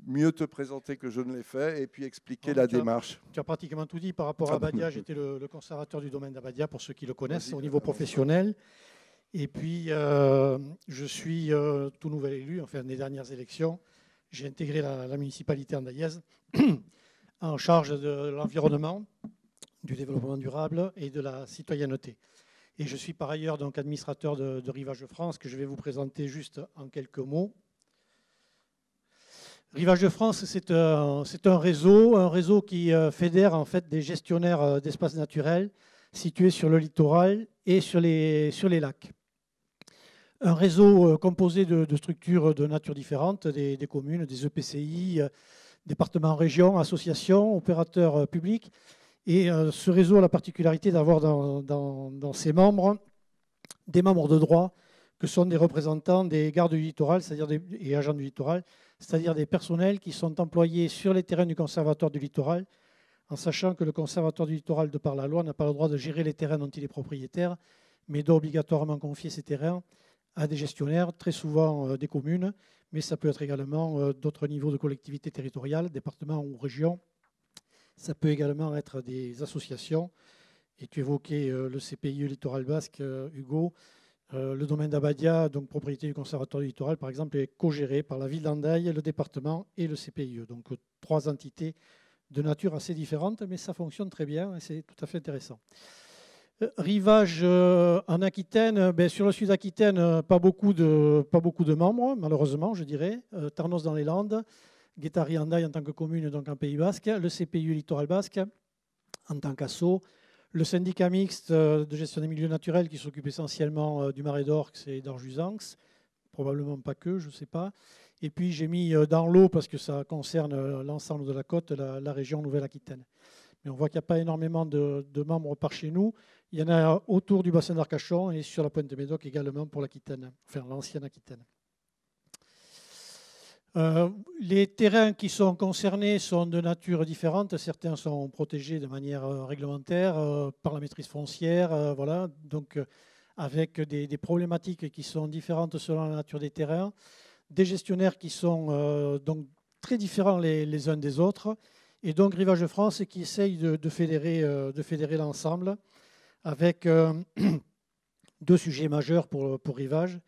mieux te présenter que je ne l'ai fait et puis expliquer la démarche. Tu as pratiquement tout dit par rapport à Abadia. J'étais le conservateur du domaine d'Abadia, pour ceux qui le connaissent, au niveau professionnel. Et puis, je suis tout nouvel élu, enfin, des dernières élections. J'ai intégré la municipalité andaillaise en charge de l'environnement, du développement durable et de la citoyenneté. Et je suis par ailleurs donc administrateur de Rivage de France, que je vais vous présenter juste en quelques mots. Rivage de France, c'est un réseau qui fédère en fait des gestionnaires d'espaces naturels situés sur le littoral et sur les lacs. Un réseau composé de structures de nature différentes, des communes, des EPCI, départements, régions, associations, opérateurs publics. Et ce réseau a la particularité d'avoir dans ses membres des membres de droit que sont des représentants des gardes du littoral, et agents du littoral, c'est-à-dire des personnels qui sont employés sur les terrains du conservatoire du littoral, en sachant que le conservatoire du littoral, de par la loi, n'a pas le droit de gérer les terrains dont il est propriétaire, mais doit obligatoirement confier ces terrains à des gestionnaires, très souvent des communes, mais ça peut être également d'autres niveaux de collectivités territoriales, départements ou régions. Ça peut également être des associations. Et tu évoquais le CPIE Littoral Basque, Hugo. Le domaine d'Abadia, donc propriété du Conservatoire du littoral, par exemple, est co-géré par la ville d'Andaille, le département et le CPIE. Donc 3 entités de nature assez différentes, mais ça fonctionne très bien et c'est tout à fait intéressant. Rivage en Aquitaine, sur le sud Aquitaine, pas beaucoup de membres, malheureusement, je dirais. Tarnos dans les Landes, Guétari-Andaille en tant que commune, donc en Pays Basque, le CPIE Littoral Basque en tant qu'asso, le syndicat mixte de gestion des milieux naturels qui s'occupe essentiellement du Marais d'Orx et d'Orjuzanx, probablement pas que, je ne sais pas. Et puis j'ai mis dans l'eau, parce que ça concerne l'ensemble de la côte, la région Nouvelle-Aquitaine. Mais on voit qu'il n'y a pas énormément de membres par chez nous. Il y en a autour du bassin d'Arcachon et sur la pointe de Médoc également pour l'Aquitaine, enfin l'ancienne Aquitaine. Les terrains qui sont concernés sont de nature différente. Certains sont protégés de manière réglementaire par la maîtrise foncière, voilà. Donc, avec des problématiques qui sont différentes selon la nature des terrains, des gestionnaires qui sont donc très différents les uns des autres, et donc Rivage France qui essaye de fédérer l'ensemble avec 2 sujets majeurs pour Rivage.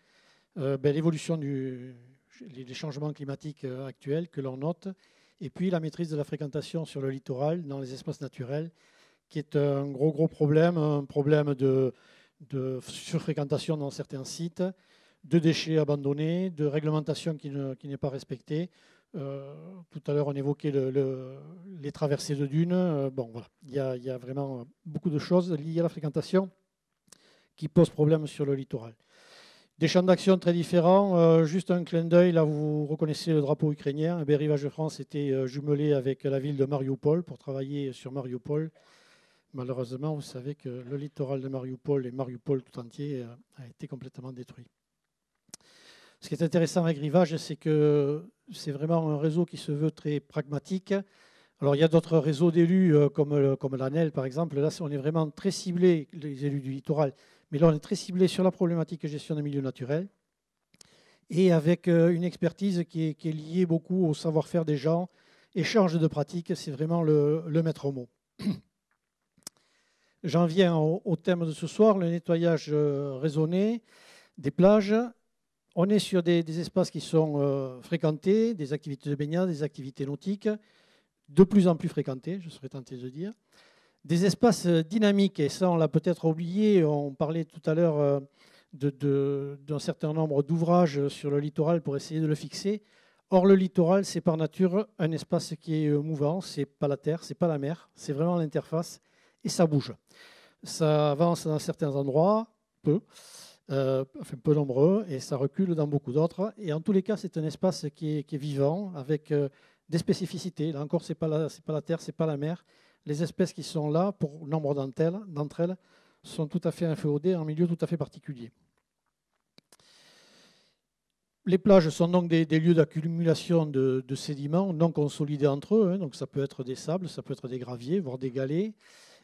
L'évolution les changements climatiques actuels que l'on note, et puis la maîtrise de la fréquentation sur le littoral, dans les espaces naturels, qui est un gros problème, un problème de surfréquentation dans certains sites, de déchets abandonnés, de réglementation qui n'est pas respectée. Tout à l'heure, on évoquait les traversées de dunes. Bon, voilà. Il y a vraiment beaucoup de choses liées à la fréquentation qui posent problème sur le littoral. Des champs d'action très différents. Juste un clin d'œil, là vous reconnaissez le drapeau ukrainien. Rivage France était jumelé avec la ville de Mariupol pour travailler sur Mariupol. Malheureusement, vous savez que le littoral de Mariupol et Mariupol tout entier a été complètement détruit. Ce qui est intéressant avec Rivage, c'est que c'est vraiment un réseau qui se veut très pragmatique. Alors il y a d'autres réseaux d'élus comme l'ANEL par exemple. Là, on est vraiment très ciblé, les élus du littoral. Mais là, on est très ciblé sur la problématique de gestion des milieux naturels et avec une expertise qui est liée beaucoup au savoir-faire des gens. Échange de pratiques, c'est vraiment le maître mot. J'en viens au thème de ce soir, le nettoyage raisonné des plages. On est sur des espaces qui sont fréquentés, des activités de baignade, des activités nautiques, de plus en plus fréquentées, je serais tenté de dire. Des espaces dynamiques, et ça on l'a peut-être oublié, on parlait tout à l'heure d'un certain nombre d'ouvrages sur le littoral pour essayer de le fixer. Or le littoral, c'est par nature un espace qui est mouvant, c'est pas la terre, c'est pas la mer, c'est vraiment l'interface, et ça bouge. Ça avance dans certains endroits, peu nombreux, et ça recule dans beaucoup d'autres. Et en tous les cas, c'est un espace qui est vivant, avec des spécificités. Là encore, c'est pas la terre, c'est pas la mer. Les espèces qui sont là, pour nombre d'entre elles, sont tout à fait inféodées en un milieu tout à fait particulier. Les plages sont donc des lieux d'accumulation de sédiments non consolidés entre eux. Donc ça peut être des sables, ça peut être des graviers, voire des galets.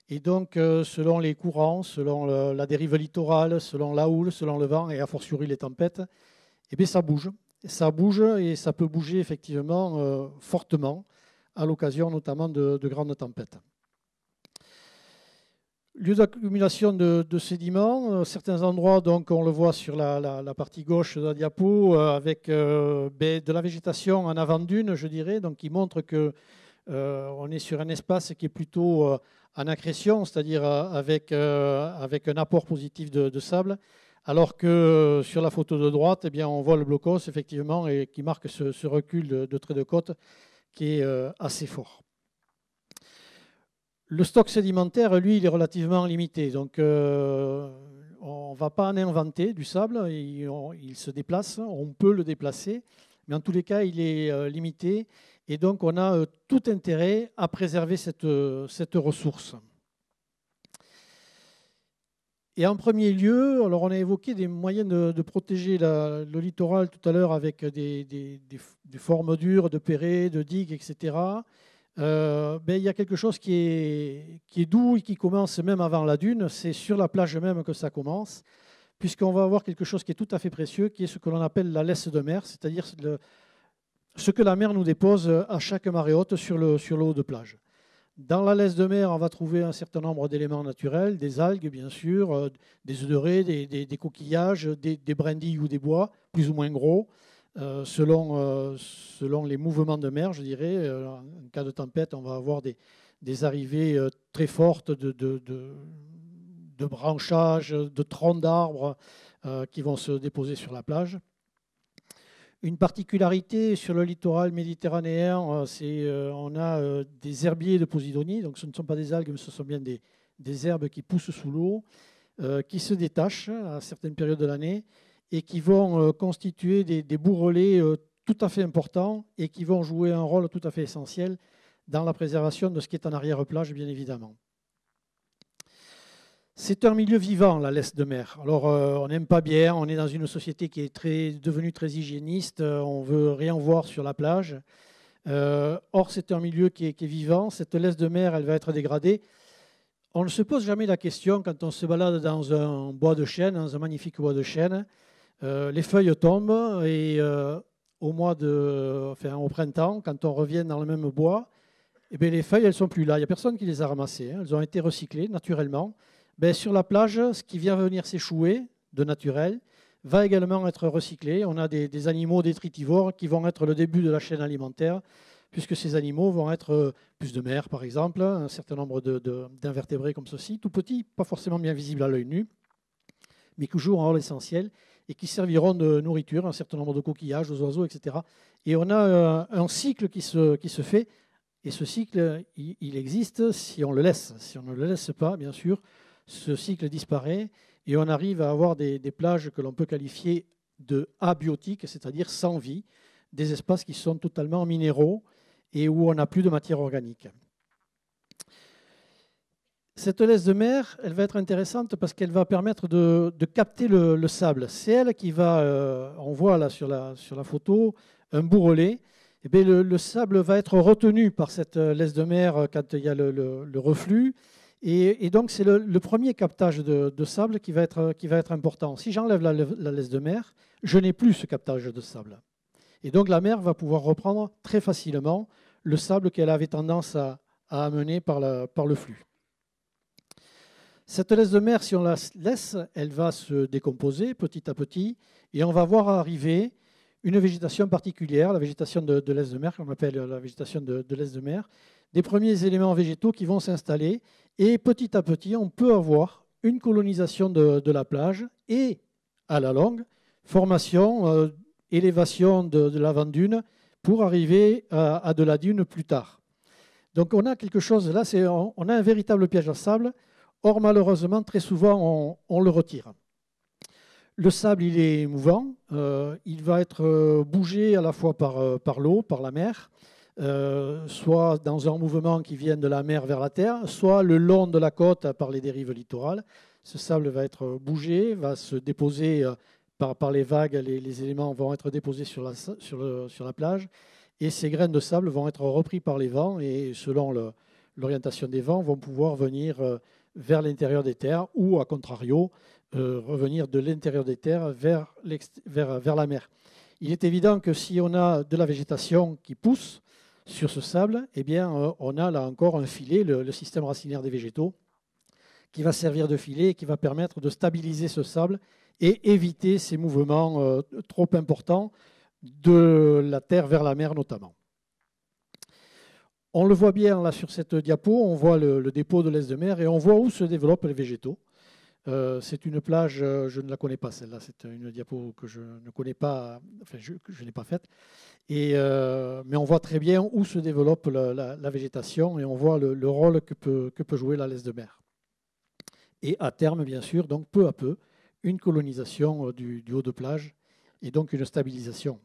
Et donc, selon les courants, selon la dérive littorale, selon la houle, selon le vent et a fortiori les tempêtes, eh bien, ça bouge. Ça bouge et ça peut bouger effectivement fortement à l'occasion notamment de grandes tempêtes. Lieu d'accumulation de sédiments, certains endroits, donc on le voit sur la partie gauche de la diapo, avec de la végétation en avant-dune, je dirais, donc qui montre qu'on est sur un espace qui est plutôt en accrétion, c'est-à-dire avec un apport positif de sable, alors que sur la photo de droite, eh bien, on voit le blocos, effectivement, et qui marque ce recul de trait de côte qui est assez fort. Le stock sédimentaire, lui, il est relativement limité. Donc, on ne va pas en inventer du sable. Il se déplace. On peut le déplacer. Mais en tous les cas, il est limité. Et donc, on a tout intérêt à préserver cette ressource. Et en premier lieu, alors on a évoqué des moyens de protéger le littoral tout à l'heure avec des formes dures de perrets, de digues, etc. Il y a quelque chose qui est doux et qui commence même avant la dune. C'est sur la plage même que ça commence, puisqu'on va avoir quelque chose qui est tout à fait précieux, qui est ce que l'on appelle la laisse de mer, c'est-à-dire ce que la mer nous dépose à chaque marée haute sur le haut de plage. Dans la laisse de mer, on va trouver un certain nombre d'éléments naturels, des algues bien sûr, des œufs de raie, des coquillages, des brindilles ou des bois, plus ou moins gros, selon les mouvements de mer, je dirais. En cas de tempête, on va avoir des arrivées très fortes de branchages, de troncs d'arbres qui vont se déposer sur la plage. Une particularité sur le littoral méditerranéen, c'est on a des herbiers de Posidonie, donc ce ne sont pas des algues, mais ce sont bien des herbes qui poussent sous l'eau, qui se détachent à certaines périodes de l'année et qui vont constituer des bourrelets tout à fait importants et qui vont jouer un rôle tout à fait essentiel dans la préservation de ce qui est en arrière-plage, bien évidemment. C'est un milieu vivant, la laisse de mer. Alors, on n'aime pas bien, on est dans une société qui est devenue très hygiéniste, on ne veut rien voir sur la plage. Or, c'est un milieu qui est vivant. Cette laisse de mer, elle va être dégradée. On ne se pose jamais la question, quand on se balade dans un bois de chêne, dans un magnifique bois de chêne, les feuilles tombent et au printemps, quand on revient dans le même bois, eh bien, les feuilles, elles ne sont plus là. Il n'y a personne qui les a ramassées. Elles ont été recyclées naturellement. Ben, sur la plage, ce qui vient venir s'échouer de naturel va également être recyclé. On a des animaux détritivores qui vont être le début de la chaîne alimentaire, puisque ces animaux vont être puces de mer, par exemple, un certain nombre d'invertébrés comme ceci, tout petits, pas forcément bien visibles à l'œil nu, mais qui jouent un rôle essentiel et qui serviront de nourriture, un certain nombre de coquillages, aux oiseaux, etc. Et on a un cycle qui se fait, et ce cycle, il existe si on le laisse. Si on ne le laisse pas, bien sûr, ce cycle disparaît et on arrive à avoir des plages que l'on peut qualifier de abiotiques, c'est-à-dire sans vie, des espaces qui sont totalement minéraux et où on n'a plus de matière organique. Cette laisse de mer, elle va être intéressante parce qu'elle va permettre de capter le sable. C'est elle qui va, on voit là sur la photo, un bourrelet. Et bien, le sable va être retenu par cette laisse de mer quand il y a le reflux. Et donc, c'est le premier captage de sable qui va être important. Si j'enlève la laisse de mer, je n'ai plus ce captage de sable. Et donc, la mer va pouvoir reprendre très facilement le sable qu'elle avait tendance à amener par le flux. Cette laisse de mer, si on la laisse, elle va se décomposer petit à petit et on va voir arriver une végétation particulière, la végétation de laisse de mer, qu'on appelle la végétation de laisse de mer, des premiers éléments végétaux qui vont s'installer et petit à petit, on peut avoir une colonisation de la plage et, à la longue, formation, élévation de l'avant-dune pour arriver à de la dune plus tard. Donc on a quelque chose, là, on a un véritable piège à sable. Or, malheureusement, très souvent, on le retire. Le sable, il est mouvant. Il va être bougé à la fois par l'eau, par la mer, soit dans un mouvement qui vient de la mer vers la terre, soit le long de la côte par les dérives littorales. Ce sable va être bougé, va se déposer par les vagues. Les éléments vont être déposés sur la plage. Et ces grains de sable vont être repris par les vents et, selon l'orientation des vents, vont pouvoir venir vers l'intérieur des terres ou, à contrario, revenir de l'intérieur des terres vers la mer. Il est évident que si on a de la végétation qui pousse sur ce sable, eh bien, on a là encore un filet, le système racinaire des végétaux, qui va servir de filet et qui va permettre de stabiliser ce sable et éviter ces mouvements trop importants de la terre vers la mer notamment. On le voit bien là sur cette diapo, on voit le dépôt de laisse de mer et on voit où se développent les végétaux. C'est une plage, je ne la connais pas celle-là, c'est une diapo que je ne connais pas, enfin je n'ai pas faite. Mais on voit très bien où se développe la végétation et on voit le rôle que peut jouer la laisse de mer. Et à terme, bien sûr, donc peu à peu, une colonisation du haut de plage et donc une stabilisation.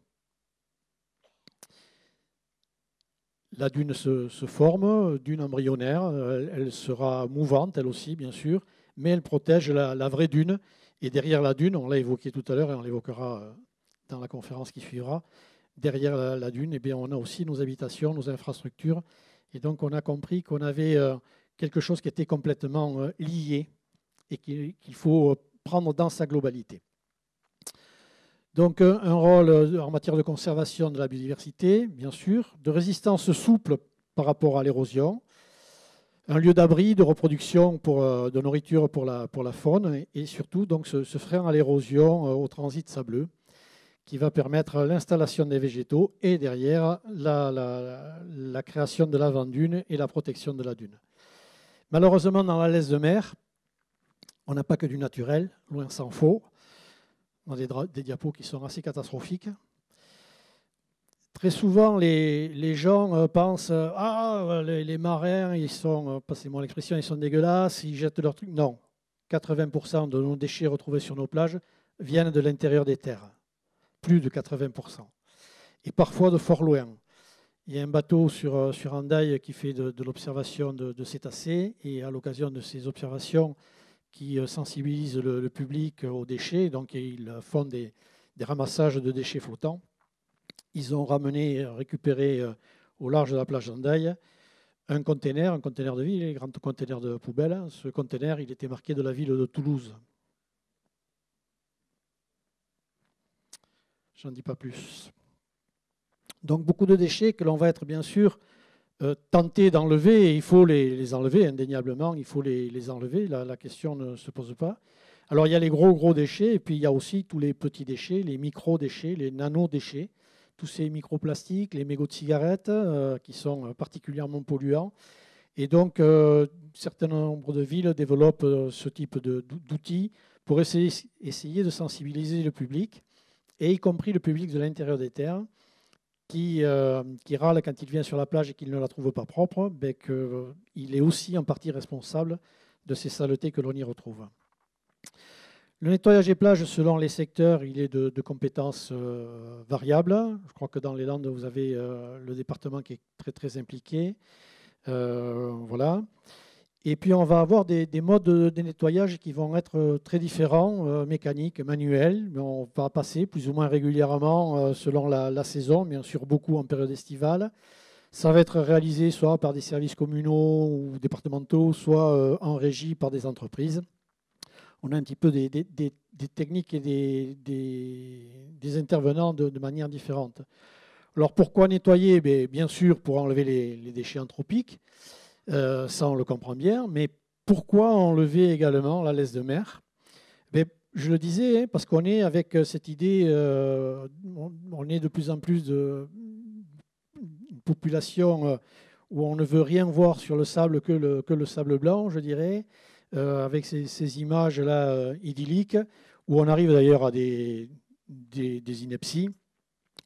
La dune se forme, dune embryonnaire, elle sera mouvante elle aussi bien sûr, mais elle protège la vraie dune. Et derrière la dune, on l'a évoqué tout à l'heure et on l'évoquera dans la conférence qui suivra, derrière la dune, eh bien, on a aussi nos habitations, nos infrastructures. Et donc on a compris qu'on avait quelque chose qui était complètement lié et qu'il faut prendre dans sa globalité. Donc un rôle en matière de conservation de la biodiversité, bien sûr, de résistance souple par rapport à l'érosion, un lieu d'abri, de reproduction de nourriture pour la faune et surtout donc, ce frein à l'érosion, au transit sableux, qui va permettre l'installation des végétaux et derrière la création de l'avant-dune et la protection de la dune. Malheureusement, dans la laisse de mer, on n'a pas que du naturel, loin s'en faut. On a des diapos qui sont assez catastrophiques. Très souvent, les gens pensent « Ah, les marins, ils sont, passez-moi l'expression, ils sont dégueulasses, ils jettent leurs trucs. » Non, 80% de nos déchets retrouvés sur nos plages viennent de l'intérieur des terres. Plus de 80%. Et parfois de fort loin. Il y a un bateau sur Hendaye qui fait de l'observation de cétacés et à l'occasion de ces observations qui sensibilisent le public aux déchets, donc ils font des ramassages de déchets flottants. Ils ont récupéré au large de la plage d'Hendaye un conteneur de ville, un grand conteneur de poubelle. Ce conteneur, il était marqué de la ville de Toulouse. J'en dis pas plus. Donc beaucoup de déchets que l'on va être bien sûr tenté d'enlever, et il faut les enlever indéniablement, il faut les enlever, la question ne se pose pas. Alors il y a les gros déchets, et puis il y a aussi tous les petits déchets, les micro-déchets, les nano-déchets, tous ces microplastiques, les mégots de cigarettes qui sont particulièrement polluants. Et donc un certain nombre de villes développent ce type d'outils pour essayer de sensibiliser le public, et y compris le public de l'intérieur des terres, qui râle quand il vient sur la plage et qu'il ne la trouve pas propre, ben qu'il est aussi en partie responsable de ces saletés que l'on y retrouve. Le nettoyage des plages, selon les secteurs, il est de compétences variables. Je crois que dans les Landes, vous avez le département qui est très impliqué. Voilà. Et puis, on va avoir des modes de nettoyage qui vont être très différents, mécaniques, manuels. On va passer plus ou moins régulièrement selon la saison, bien sûr beaucoup en période estivale. Ça va être réalisé soit par des services communaux ou départementaux, soit en régie par des entreprises. On a un petit peu des techniques et des intervenants de manière différente. Alors, pourquoi nettoyer? Bien sûr, pour enlever les déchets anthropiques. Ça, on le comprend bien. Mais pourquoi enlever également la laisse de mer? Je le disais, parce qu'on est avec cette idée, on est de plus en plus une population où on ne veut rien voir sur le sable que le sable blanc, je dirais, avec ces images-là idylliques, où on arrive d'ailleurs à des inepties,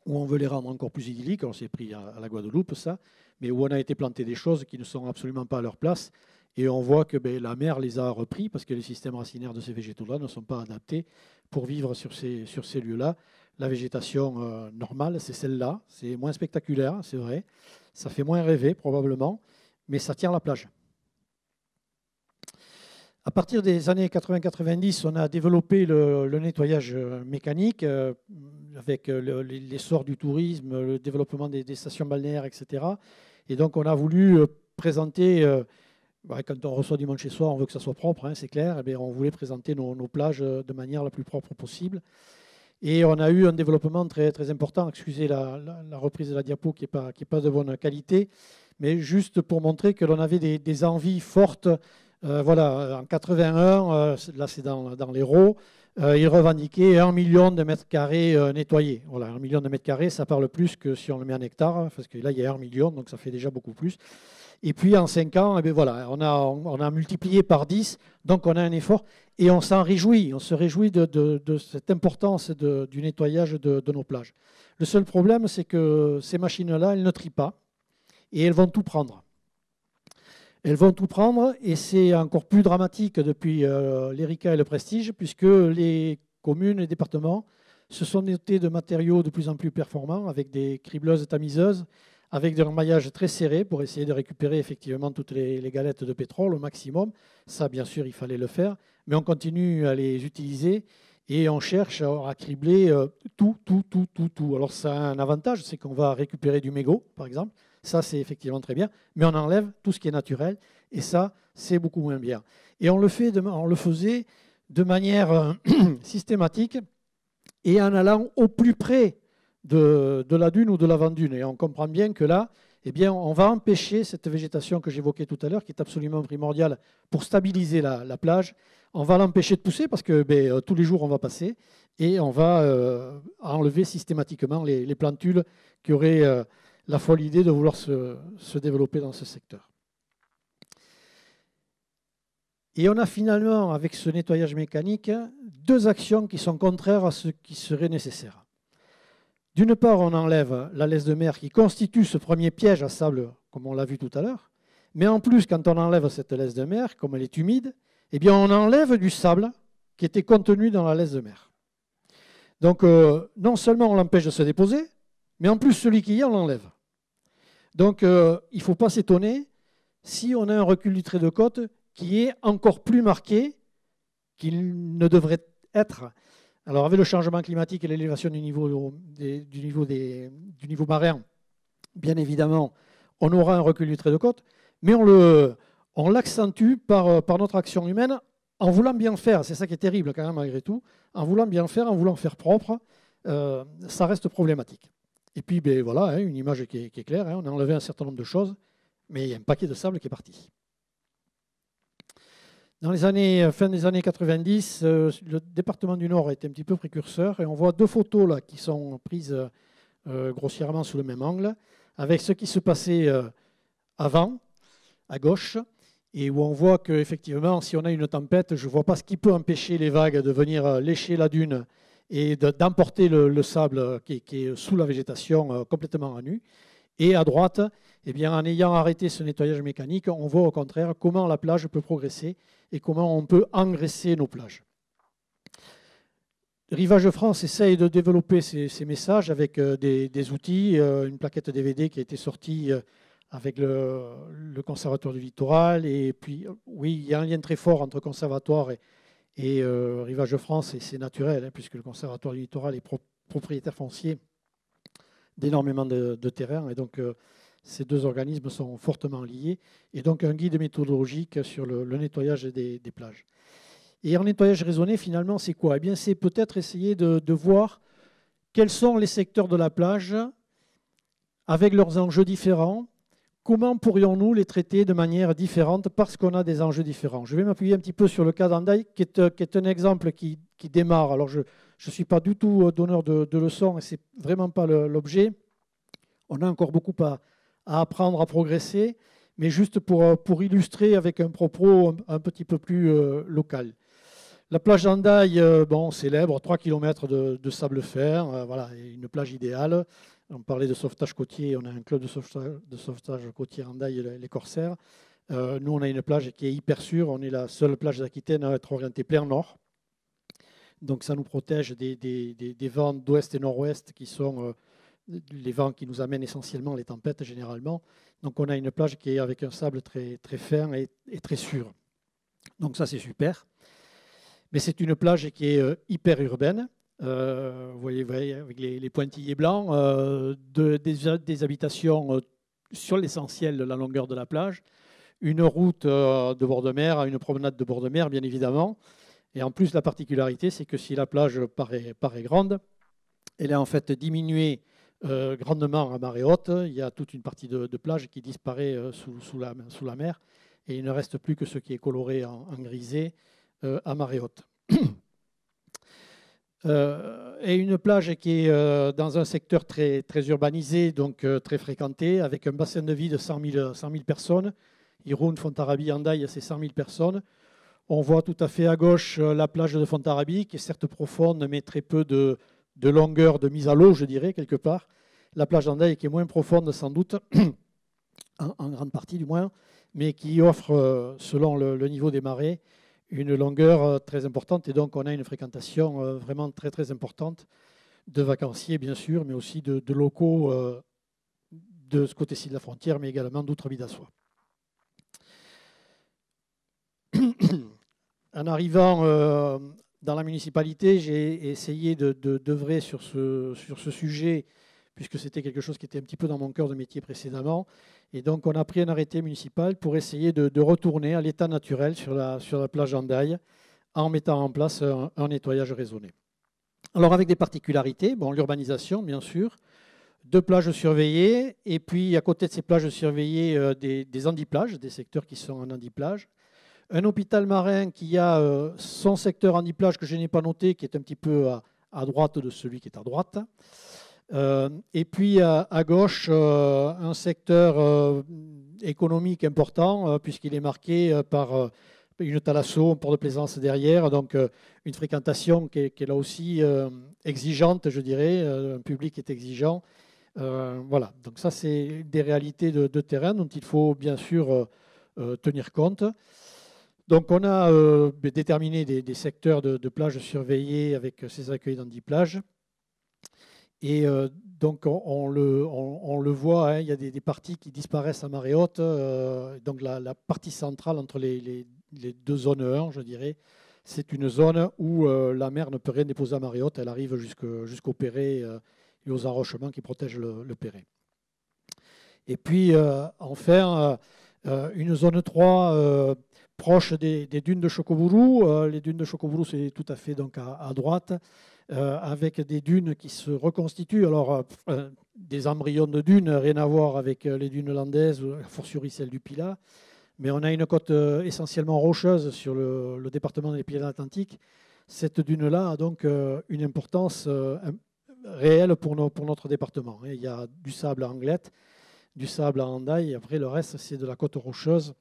où on veut les rendre encore plus idylliques. On s'est pris à la Guadeloupe, ça, mais où on a été planter des choses qui ne sont absolument pas à leur place. Et on voit que la mer les a repris parce que les systèmes racinaires de ces végétaux-là ne sont pas adaptés pour vivre sur ces lieux-là. La végétation normale, c'est celle-là. C'est moins spectaculaire, c'est vrai. Ça fait moins rêver, probablement, mais ça tient la plage. À partir des années 80-90, on a développé le nettoyage mécanique avec l'essor du tourisme, le développement des stations balnéaires, etc. Et donc, on a voulu présenter, quand on reçoit du monde chez soi, on veut que ça soit propre, hein, c'est clair. Et on voulait présenter nos plages de manière la plus propre possible. Et on a eu un développement très important. Excusez la reprise de la diapo qui n'est pas de bonne qualité, mais juste pour montrer que l'on avait des envies fortes. Voilà, en 81, là c'est dans l'Hérault, ils revendiquaient 1 million de mètres carrés nettoyés. Voilà, 1 million de mètres carrés, ça parle plus que si on le met en hectares, parce que là il y a 1 million, donc ça fait déjà beaucoup plus. Et puis en 5 ans, eh bien, voilà, on a multiplié par 10, donc on a un effort et on s'en réjouit. On se réjouit de cette importance du nettoyage de nos plages. Le seul problème, c'est que ces machines-là, elles ne trient pas et elles vont tout prendre. Elles vont tout prendre et c'est encore plus dramatique depuis l'Erika et le Prestige, puisque les communes et les départements se sont dotés de matériaux de plus en plus performants avec des cribleuses tamiseuses, avec des remaillages très serrés pour essayer de récupérer effectivement toutes les galettes de pétrole au maximum. Ça, bien sûr, il fallait le faire, mais on continue à les utiliser et on cherche à cribler tout. Alors ça a un avantage, c'est qu'on va récupérer du mégot, par exemple. Ça, c'est effectivement très bien, mais on enlève tout ce qui est naturel, et ça, c'est beaucoup moins bien. Et on le faisait de manière systématique et en allant au plus près de la dune ou de l'avant-dune. Et on comprend bien que là, eh bien, on va empêcher cette végétation que j'évoquais tout à l'heure, qui est absolument primordiale pour stabiliser la plage. On va l'empêcher de pousser parce que tous les jours, on va passer et on va enlever systématiquement les plantules qui auraient la folle idée de vouloir se développer dans ce secteur. Et on a finalement, avec ce nettoyage mécanique, deux actions qui sont contraires à ce qui serait nécessaire. D'une part, on enlève la laisse de mer qui constitue ce premier piège à sable, comme on l'a vu tout à l'heure. Mais en plus, quand on enlève cette laisse de mer, comme elle est humide, eh bien, on enlève du sable qui était contenu dans la laisse de mer. Donc, non seulement on l'empêche de se déposer, mais en plus, celui qui y est, on l'enlève. Donc, il ne faut pas s'étonner si on a un recul du trait de côte qui est encore plus marqué qu'il ne devrait être. Alors, avec le changement climatique et l'élévation du niveau marin, bien évidemment, on aura un recul du trait de côte, mais on l'accentue par notre action humaine en voulant bien faire. C'est ça qui est terrible quand même malgré tout. En voulant bien faire, en voulant faire propre, ça reste problématique. Et puis, voilà, une image qui est claire. On a enlevé un certain nombre de choses, mais il y a un paquet de sable qui est parti. Dans les fin des années 90, le département du Nord a été un petit peu précurseur et on voit deux photos là, qui sont prises grossièrement sous le même angle, avec ce qui se passait avant, à gauche, et où on voit qu'effectivement, si on a une tempête, je ne vois pas ce qui peut empêcher les vagues de venir lécher la dune et d'emporter le sable qui est sous la végétation complètement à nu. Et à droite, eh bien, en ayant arrêté ce nettoyage mécanique, on voit au contraire comment la plage peut progresser et comment on peut engraisser nos plages. Rivage France essaye de développer ces messages avec des outils, une plaquette DVD qui a été sortie avec le Conservatoire du Littoral. Et puis, oui, il y a un lien très fort entre Conservatoire et Rivage France, et c'est naturel, hein, puisque le Conservatoire du Littoral est propriétaire foncier d'énormément de terrains. Et donc, ces deux organismes sont fortement liés. Et donc, un guide méthodologique sur le nettoyage des plages. Et en nettoyage raisonné, finalement, c'est quoi? Eh bien, c'est peut-être essayer de voir quels sont les secteurs de la plage avec leurs enjeux différents. Comment pourrions-nous les traiter de manière différente parce qu'on a des enjeux différents? Je vais m'appuyer un petit peu sur le cas d'Hendaye, qui est un exemple qui démarre. Alors, je ne suis pas du tout donneur de leçons et ce n'est vraiment pas l'objet. On a encore beaucoup à apprendre, à progresser, mais juste pour illustrer avec un propos un petit peu plus local. La plage d'Hendaye, célèbre, 3 km de sable fin, voilà, une plage idéale. On parlait de sauvetage côtier, on a un club de sauvetage côtier Hendaye, les Corsaires. Nous, on a une plage qui est hyper sûre, on est la seule plage d'Aquitaine à être orientée plein nord. Donc ça nous protège des vents d'ouest et nord-ouest qui sont les vents qui nous amènent essentiellement les tempêtes généralement. Donc on a une plage qui est avec un sable très, très fin et très sûr. Donc ça c'est super. Mais c'est une plage qui est hyper urbaine. Vous voyez, avec les pointillés blancs, des habitations sur l'essentiel de la longueur de la plage, une route de bord de mer, une promenade de bord de mer bien évidemment. Et en plus la particularité, c'est que si la plage paraît grande, elle est en fait diminuée grandement à marée haute. Il y a toute une partie de plage qui disparaît sous la mer et il ne reste plus que ce qui est coloré en grisé à marée haute. Et une plage qui est dans un secteur très, très urbanisé, donc très fréquenté, avec un bassin de vie de 100 000 personnes. Irun, Fontarabie, Hendaye, c'est 100 000 personnes. On voit tout à fait à gauche la plage de Fontarabie, qui est certes profonde, mais très peu de longueur de mise à l'eau, je dirais, quelque part. La plage d'Hendaye qui est moins profonde, sans doute, en grande partie du moins, mais qui offre, selon le niveau des marées, une longueur très importante. Et donc, on a une fréquentation vraiment très, très importante de vacanciers, bien sûr, mais aussi de locaux de ce côté-ci de la frontière, mais également d'Outre-Bidassois. En arrivant dans la municipalité, j'ai essayé d'œuvrer sur ce sujet, puisque c'était quelque chose qui était un petit peu dans mon cœur de métier précédemment. Et donc, on a pris un arrêté municipal pour essayer de retourner à l'état naturel sur la plage d'Hendaye en mettant en place un nettoyage raisonné. Alors, avec des particularités, l'urbanisation, bien sûr, 2 plages surveillées, et puis à côté de ces plages surveillées, des handiplages, des secteurs qui sont en handiplage. Un hôpital marin qui a son secteur handiplage que je n'ai pas noté, qui est un petit peu à droite de celui qui est à droite. Et puis à gauche, un secteur économique important, puisqu'il est marqué par une thalasso, un port de plaisance derrière, donc une fréquentation qui est là aussi exigeante, je dirais, un public qui est exigeant. Voilà, donc ça c'est des réalités de terrain dont il faut bien sûr tenir compte. Donc on a déterminé des secteurs de plages surveillées avec ces accueils d'handiplage. Et donc on le voit, hein, il y a des parties qui disparaissent à marée haute. Donc la partie centrale entre les 2 zones 1, je dirais, c'est une zone où la mer ne peut rien déposer à marée haute. Elle arrive jusqu'au Perret et aux enrochements qui protègent le Perret. Et puis enfin, une zone 3 proche des dunes de Chocobourou. Les dunes de Chocobourou, c'est tout à fait donc à droite, avec des dunes qui se reconstituent. Alors, des embryons de dunes, rien à voir avec les dunes landaises, a fortiori celles du Pilat. Mais on a une côte essentiellement rocheuse sur le département des Pyrénées-Atlantiques. Cette dune-là a donc une importance réelle pour notre département. Il y a du sable à Anglette, du sable à Hendaye, et après le reste, c'est de la côte rocheuse.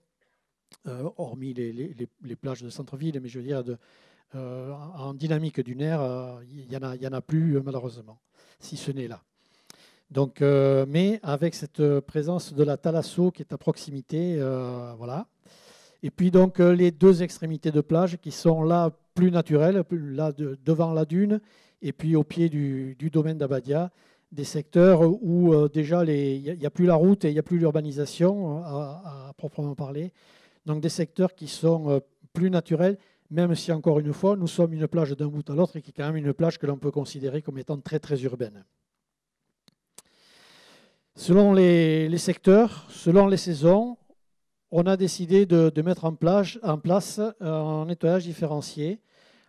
Hormis les plages de centre-ville, mais je veux dire, en dynamique dunaire, il y en a plus malheureusement, si ce n'est là. Donc, mais avec cette présence de la thalasso qui est à proximité, voilà. Et puis donc les 2 extrémités de plage qui sont là plus naturelles, là devant la dune, et puis au pied du domaine d'Abadia, des secteurs où déjà il n'y a plus la route et il n'y a plus l'urbanisation à proprement parler. Donc des secteurs qui sont plus naturels, même si encore une fois, nous sommes une plage d'un bout à l'autre et qui est quand même une plage que l'on peut considérer comme étant très très urbaine. Selon les secteurs, selon les saisons, on a décidé de mettre en place un nettoyage différencié.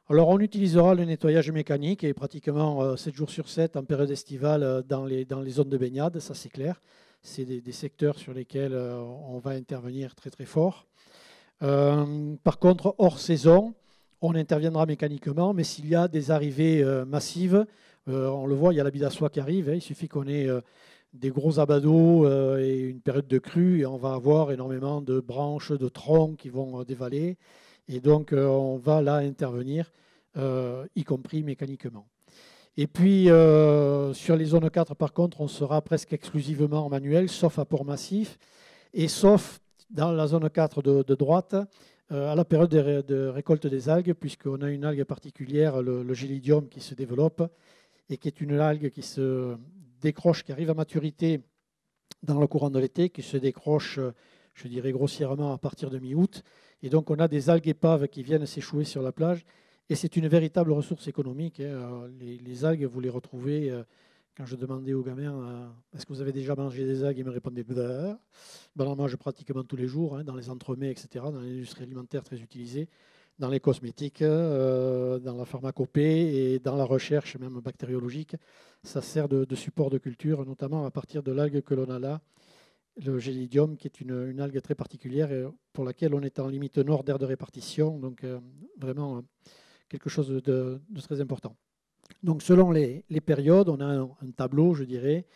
Alors on utilisera le nettoyage mécanique et pratiquement 7 jours sur 7 en période estivale dans les zones de baignade, ça c'est clair. C'est des secteurs sur lesquels on va intervenir très très fort. Par contre, hors saison, on interviendra mécaniquement, mais s'il y a des arrivées massives, on le voit, il y a la Bidassois qui arrive, il suffit qu'on ait des gros abados et une période de crue, et on va avoir énormément de branches, de troncs qui vont dévaler, et donc on va là intervenir, y compris mécaniquement. Et puis, sur les zones 4, par contre, on sera presque exclusivement en manuel, sauf à port massif, et sauf dans la zone 4 de droite, à la période de récolte des algues, puisqu'on a une algue particulière, le gélidium, qui se développe, et qui est une algue qui se décroche, qui arrive à maturité dans le courant de l'été, qui se décroche, je dirais grossièrement, à partir de mi-août. Et donc, on a des algues épaves qui viennent s'échouer sur la plage, et c'est une véritable ressource économique. Les algues, vous les retrouvez... Quand je demandais aux gamins est-ce que vous avez déjà mangé des algues, ils me répondaient ben, on en mange pratiquement tous les jours, dans les entremets, etc., dans l'industrie alimentaire très utilisée, dans les cosmétiques, dans la pharmacopée et dans la recherche même bactériologique. Ça sert de support de culture, notamment à partir de l'algue que l'on a là, le gélidium, qui est une algue très particulière et pour laquelle on est en limite nord d'aire de répartition, donc vraiment quelque chose de très important. Donc selon les périodes, on a un tableau, je dirais,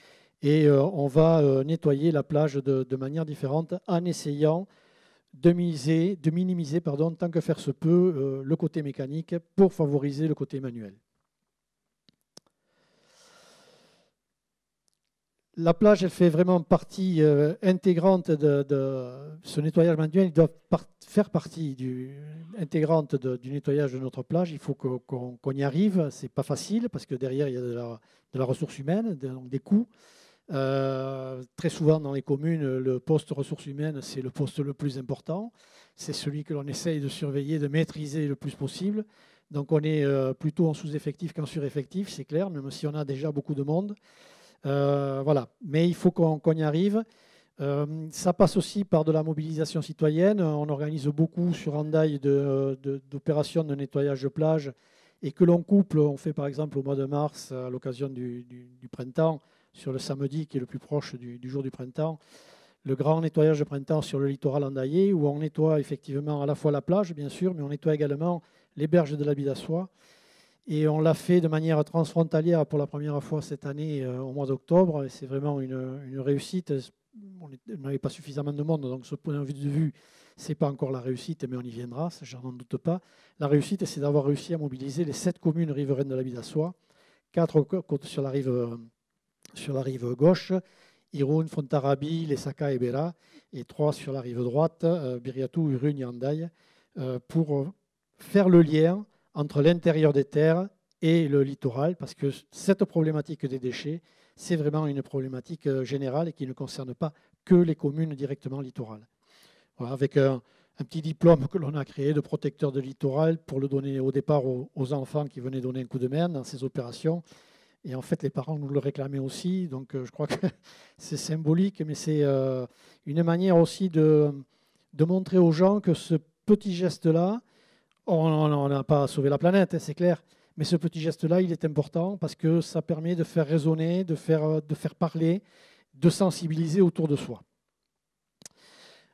et on va nettoyer la plage de manière différente en essayant de minimiser, tant que faire se peut, le côté mécanique pour favoriser le côté manuel. La plage, elle fait vraiment partie intégrante de ce nettoyage manuel. Il doit faire partie intégrante du nettoyage de notre plage. Il faut qu'on y arrive. Ce n'est pas facile parce que derrière, il y a de la ressource humaine, donc des coûts. Très souvent, dans les communes, le poste ressources humaines, c'est le poste le plus important. C'est celui que l'on essaye de surveiller, de maîtriser le plus possible. Donc, on est plutôt en sous-effectif qu'en sur-effectif, c'est clair, même si on a déjà beaucoup de monde. Voilà, mais il faut qu'on y arrive. Ça passe aussi par de la mobilisation citoyenne. On organise beaucoup sur Hendaye d'opérations de nettoyage de plage et que l'on couple. On fait par exemple au mois de mars, à l'occasion du printemps, sur le samedi qui est le plus proche du jour du printemps, le grand nettoyage de printemps sur le littoral endaillé, où on nettoie effectivement à la fois la plage, bien sûr, mais on nettoie également les berges de la Bidassois. Et on l'a fait de manière transfrontalière pour la première fois cette année au mois d'octobre. Et c'est vraiment une réussite. On n'avait pas suffisamment de monde, donc ce point de vue, ce n'est pas encore la réussite, mais on y viendra, ça, je n'en doute pas. La réussite, c'est d'avoir réussi à mobiliser les 7 communes riveraines de la Bidassois, 4 sur la rive gauche, Irun, Fontarabi, Lesaka et Bera, et 3 sur la rive droite, Biriatou, Urun et Andaille, pour faire le lien entre l'intérieur des terres et le littoral, parce que cette problématique des déchets, c'est vraiment une problématique générale et qui ne concerne pas que les communes directement littorales. Voilà, avec un petit diplôme que l'on a créé de protecteur de littoral pour le donner au départ aux enfants qui venaient donner un coup de main dans ces opérations. Et en fait, les parents nous le réclamaient aussi, donc je crois que c'est symbolique, mais c'est une manière aussi de montrer aux gens que ce petit geste-là, on n'a pas sauvé la planète, c'est clair, mais ce petit geste-là, il est important parce que ça permet de faire résonner, de faire parler, de sensibiliser autour de soi.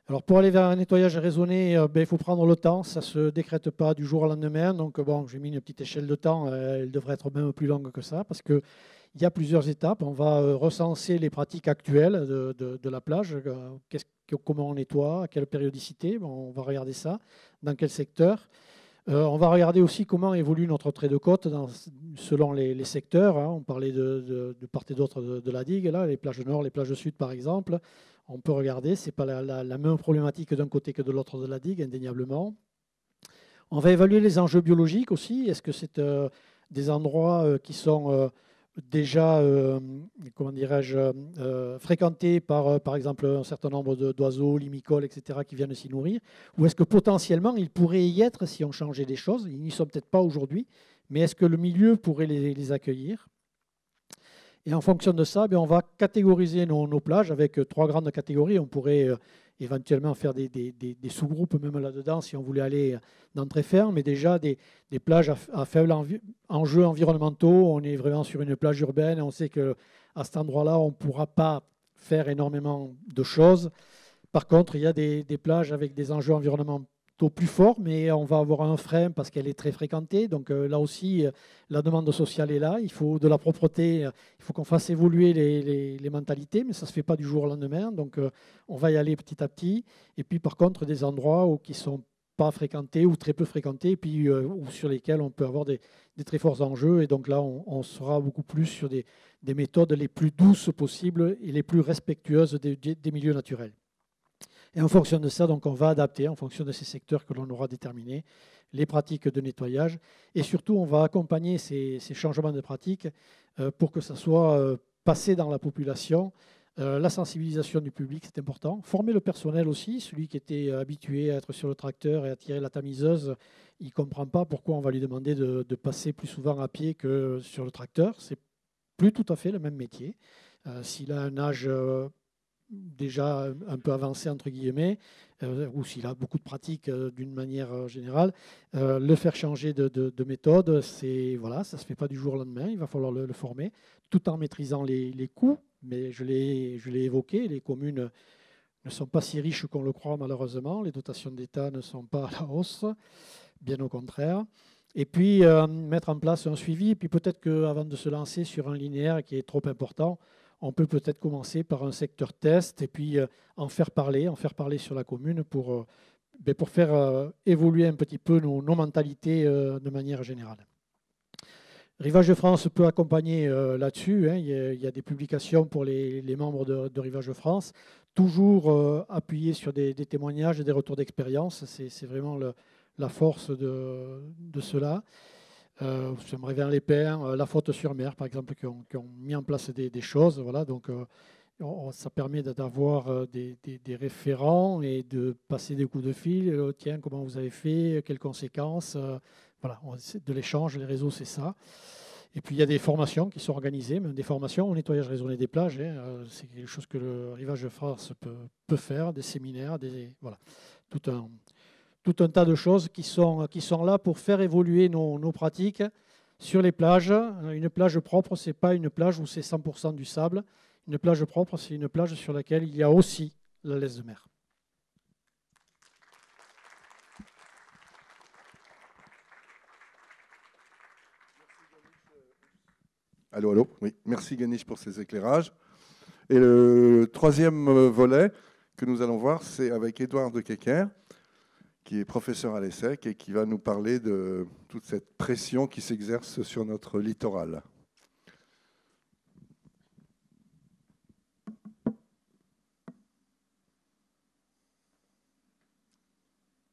Alors pour aller vers un nettoyage raisonné, il faut prendre le temps, ça ne se décrète pas du jour au lendemain. Donc bon, j'ai mis une petite échelle de temps, elle devrait être même plus longue que ça, parce qu'il y a plusieurs étapes. On va recenser les pratiques actuelles de la plage, comment on nettoie, à quelle périodicité, bon, on va regarder ça, dans quel secteur. On va regarder aussi comment évolue notre trait de côte selon les secteurs. Hein. On parlait de part et d'autre de la digue, là, les plages nord, les plages sud par exemple. On peut regarder, ce n'est pas la même problématique d'un côté que de l'autre de la digue, indéniablement. On va évaluer les enjeux biologiques aussi. Est-ce que c'est des endroits qui sont déjà comment dirais-je, fréquentés par exemple un certain nombre d'oiseaux, limicoles, etc., qui viennent s'y nourrir? Ou est-ce que potentiellement ils pourraient y être si on changeait des choses? Ils n'y sont peut-être pas aujourd'hui, mais est-ce que le milieu pourrait les accueillir? Et en fonction de ça, on va catégoriser nos plages avec 3 grandes catégories. On pourrait éventuellement faire des sous-groupes même là-dedans si on voulait aller dans très ferme, mais déjà des plages à faible enjeux environnementaux. On est vraiment sur une plage urbaine. On sait qu'à cet endroit-là, on ne pourra pas faire énormément de choses. Par contre, il y a des plages avec des enjeux environnementaux plus forts, mais on va avoir un frein parce qu'elle est très fréquentée. Donc là aussi, la demande sociale est là. Il faut de la propreté, il faut qu'on fasse évoluer les mentalités, mais ça ne se fait pas du jour au lendemain. Donc on va y aller petit à petit. Et puis par contre, des endroits qui ne sont pas fréquentés ou très peu fréquentés, et puis ou sur lesquels on peut avoir des très forts enjeux. Et donc là, on sera beaucoup plus sur des méthodes les plus douces possibles et les plus respectueuses des milieux naturels. Et en fonction de ça, donc, on va adapter, en fonction de ces secteurs que l'on aura déterminés, les pratiques de nettoyage. Et surtout, on va accompagner ces changements de pratiques pour que ça soit passé dans la population. La sensibilisation du public, c'est important. Former le personnel aussi, celui qui était habitué à être sur le tracteur et à tirer la tamiseuse, il ne comprend pas pourquoi on va lui demander de passer plus souvent à pied que sur le tracteur. Ce n'est plus tout à fait le même métier. S'il a un âge déjà un peu avancé, entre guillemets, ou s'il a beaucoup de pratiques d'une manière générale, le faire changer de méthode, voilà, ça ne se fait pas du jour au lendemain, il va falloir le former, tout en maîtrisant les coûts, mais je l'ai évoqué, les communes ne sont pas si riches qu'on le croit malheureusement, les dotations d'État ne sont pas à la hausse, bien au contraire. Et puis mettre en place un suivi, et puis peut-être qu'avant de se lancer sur un linéaire qui est trop important, on peut peut-être commencer par un secteur test et puis en faire parler sur la commune pour faire évoluer un petit peu nos mentalités de manière générale. Rivage de France peut accompagner là-dessus. Hein. Il y a des publications pour les membres de Rivage de France, toujours appuyées sur des témoignages et des retours d'expérience. C'est vraiment la force de cela. J'aimerais bien les pairs, la faute sur mer, par exemple, qui ont mis en place des choses. Voilà, donc, ça permet d'avoir des référents et de passer des coups de fil. Tiens, comment vous avez fait? Quelles conséquences? Voilà, de l'échange, les réseaux, c'est ça. Et puis, il y a des formations qui sont organisées, même des formations au nettoyage raisonné des plages. Hein, c'est quelque chose que le Rivage de France peut faire, des séminaires, voilà, tout un tas de choses qui sont là pour faire évoluer nos pratiques Sur les plages, une plage propre, ce n'est pas une plage où c'est 100% du sable. Une plage propre, c'est une plage sur laquelle il y a aussi la laisse de mer. Allô, allô. Oui, merci Ganesh pour ces éclairages. Et le troisième volet que nous allons voir, c'est avec Édouard de Kecker, qui est professeur à l'ESSEC et qui va nous parler de toute cette pression qui s'exerce sur notre littoral.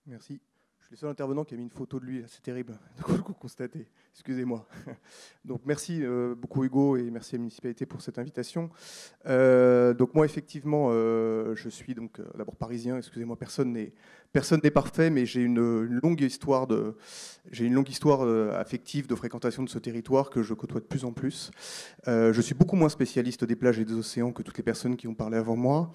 Merci. Je suis le seul intervenant qui a mis une photo de lui, c'est terrible de constater. Excusez-moi. Donc merci beaucoup Hugo et merci à la municipalité pour cette invitation. Donc moi effectivement, je suis donc d'abord parisien. Excusez-moi, personne n'est parfait, mais j'ai une longue histoire affective de fréquentation de ce territoire que je côtoie de plus en plus. Je suis beaucoup moins spécialiste des plages et des océans que toutes les personnes qui ont parlé avant moi.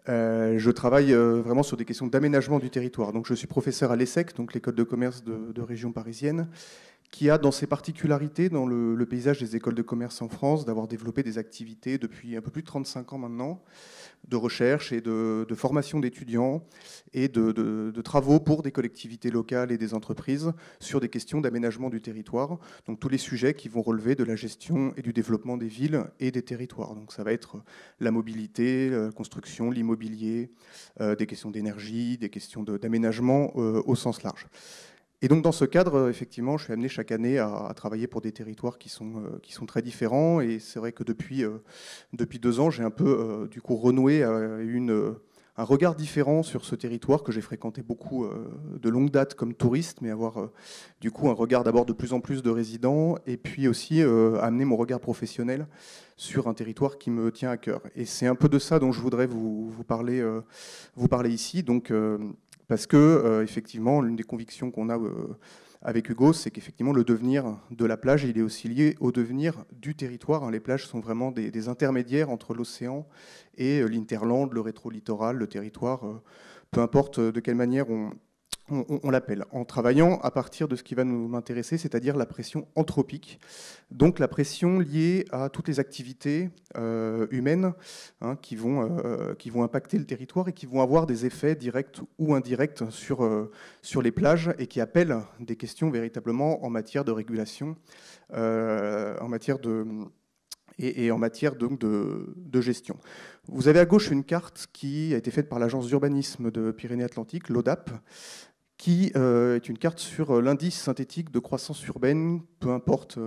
Je travaille vraiment sur des questions d'aménagement du territoire. Donc, je suis professeur à l'ESSEC, donc l'école de commerce de région parisienne, qui a dans ses particularités dans le paysage des écoles de commerce en France d'avoir développé des activités depuis un peu plus de 35 ans maintenant, de recherche et de formation d'étudiants et de travaux pour des collectivités locales et des entreprises sur des questions d'aménagement du territoire. Donc tous les sujets qui vont relever de la gestion et du développement des villes et des territoires. Donc ça va être la mobilité, la construction, l'immobilier, des questions d'énergie, des questions d'aménagement au sens large. Et donc dans ce cadre, effectivement, je suis amené chaque année à travailler pour des territoires qui sont très différents. Et c'est vrai que depuis 2 ans, j'ai un peu du coup renoué un regard différent sur ce territoire que j'ai fréquenté beaucoup de longue date comme touriste, mais avoir du coup un regard d'abord de plus en plus de résidents, et puis aussi amener mon regard professionnel sur un territoire qui me tient à cœur. Et c'est un peu de ça dont je voudrais vous parler ici. Donc parce que, effectivement, l'une des convictions qu'on a avec Hugo, c'est qu'effectivement, le devenir de la plage, il est aussi lié au devenir du territoire. Les plages sont vraiment des intermédiaires entre l'océan et l'interland, le rétro-littoral, le territoire, peu importe de quelle manière on l'appelle, en travaillant à partir de ce qui va nous m'intéresser, c'est-à-dire la pression anthropique, donc la pression liée à toutes les activités humaines qui vont impacter le territoire et qui vont avoir des effets directs ou indirects sur les plages et qui appellent des questions véritablement en matière de régulation, en matière donc de gestion. Vous avez à gauche une carte qui a été faite par l'agence d'urbanisme de Pyrénées-Atlantiques, l'ODAP, qui est une carte sur l'indice synthétique de croissance urbaine, peu importe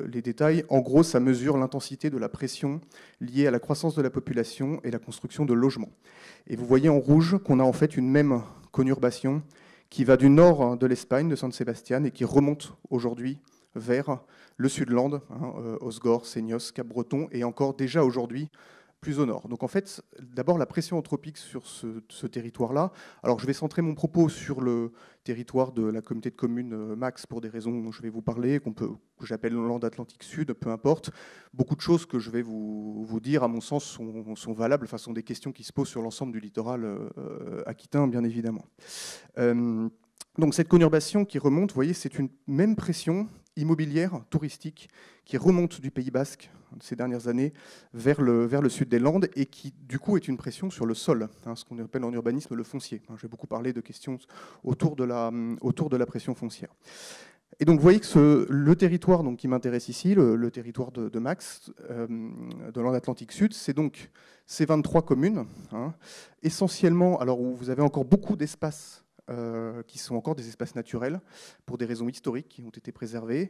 les détails. En gros, ça mesure l'intensité de la pression liée à la croissance de la population et la construction de logements. Et vous voyez en rouge qu'on a en fait une même conurbation qui va du nord de l'Espagne, de San Sebastián, et qui remonte aujourd'hui vers le Sudland, Osgore, Seignos, Cap-Breton, et encore déjà aujourd'hui plus au nord. Donc en fait, d'abord la pression anthropique sur ce territoire-là. Alors je vais centrer mon propos sur le territoire de la communauté de communes Max pour des raisons dont je vais vous parler, que j'appelle le Land Atlantique Sud, peu importe. Beaucoup de choses que je vais vous dire, à mon sens, sont valables, enfin sont des questions qui se posent sur l'ensemble du littoral aquitain, bien évidemment. Donc cette conurbation qui remonte, vous voyez, c'est une même pression immobilière, touristique, qui remonte du Pays Basque ces dernières années vers le sud des Landes et qui, du coup, est une pression sur le sol, ce qu'on appelle en urbanisme le foncier. Je vais beaucoup parler de questions autour de la pression foncière. Et donc, vous voyez que le territoire donc, qui m'intéresse ici, le territoire de Max, de Land Atlantique Sud, c'est donc ces 23 communes, essentiellement, alors où vous avez encore beaucoup d'espaces qui sont encore des espaces naturels pour des raisons historiques qui ont été préservés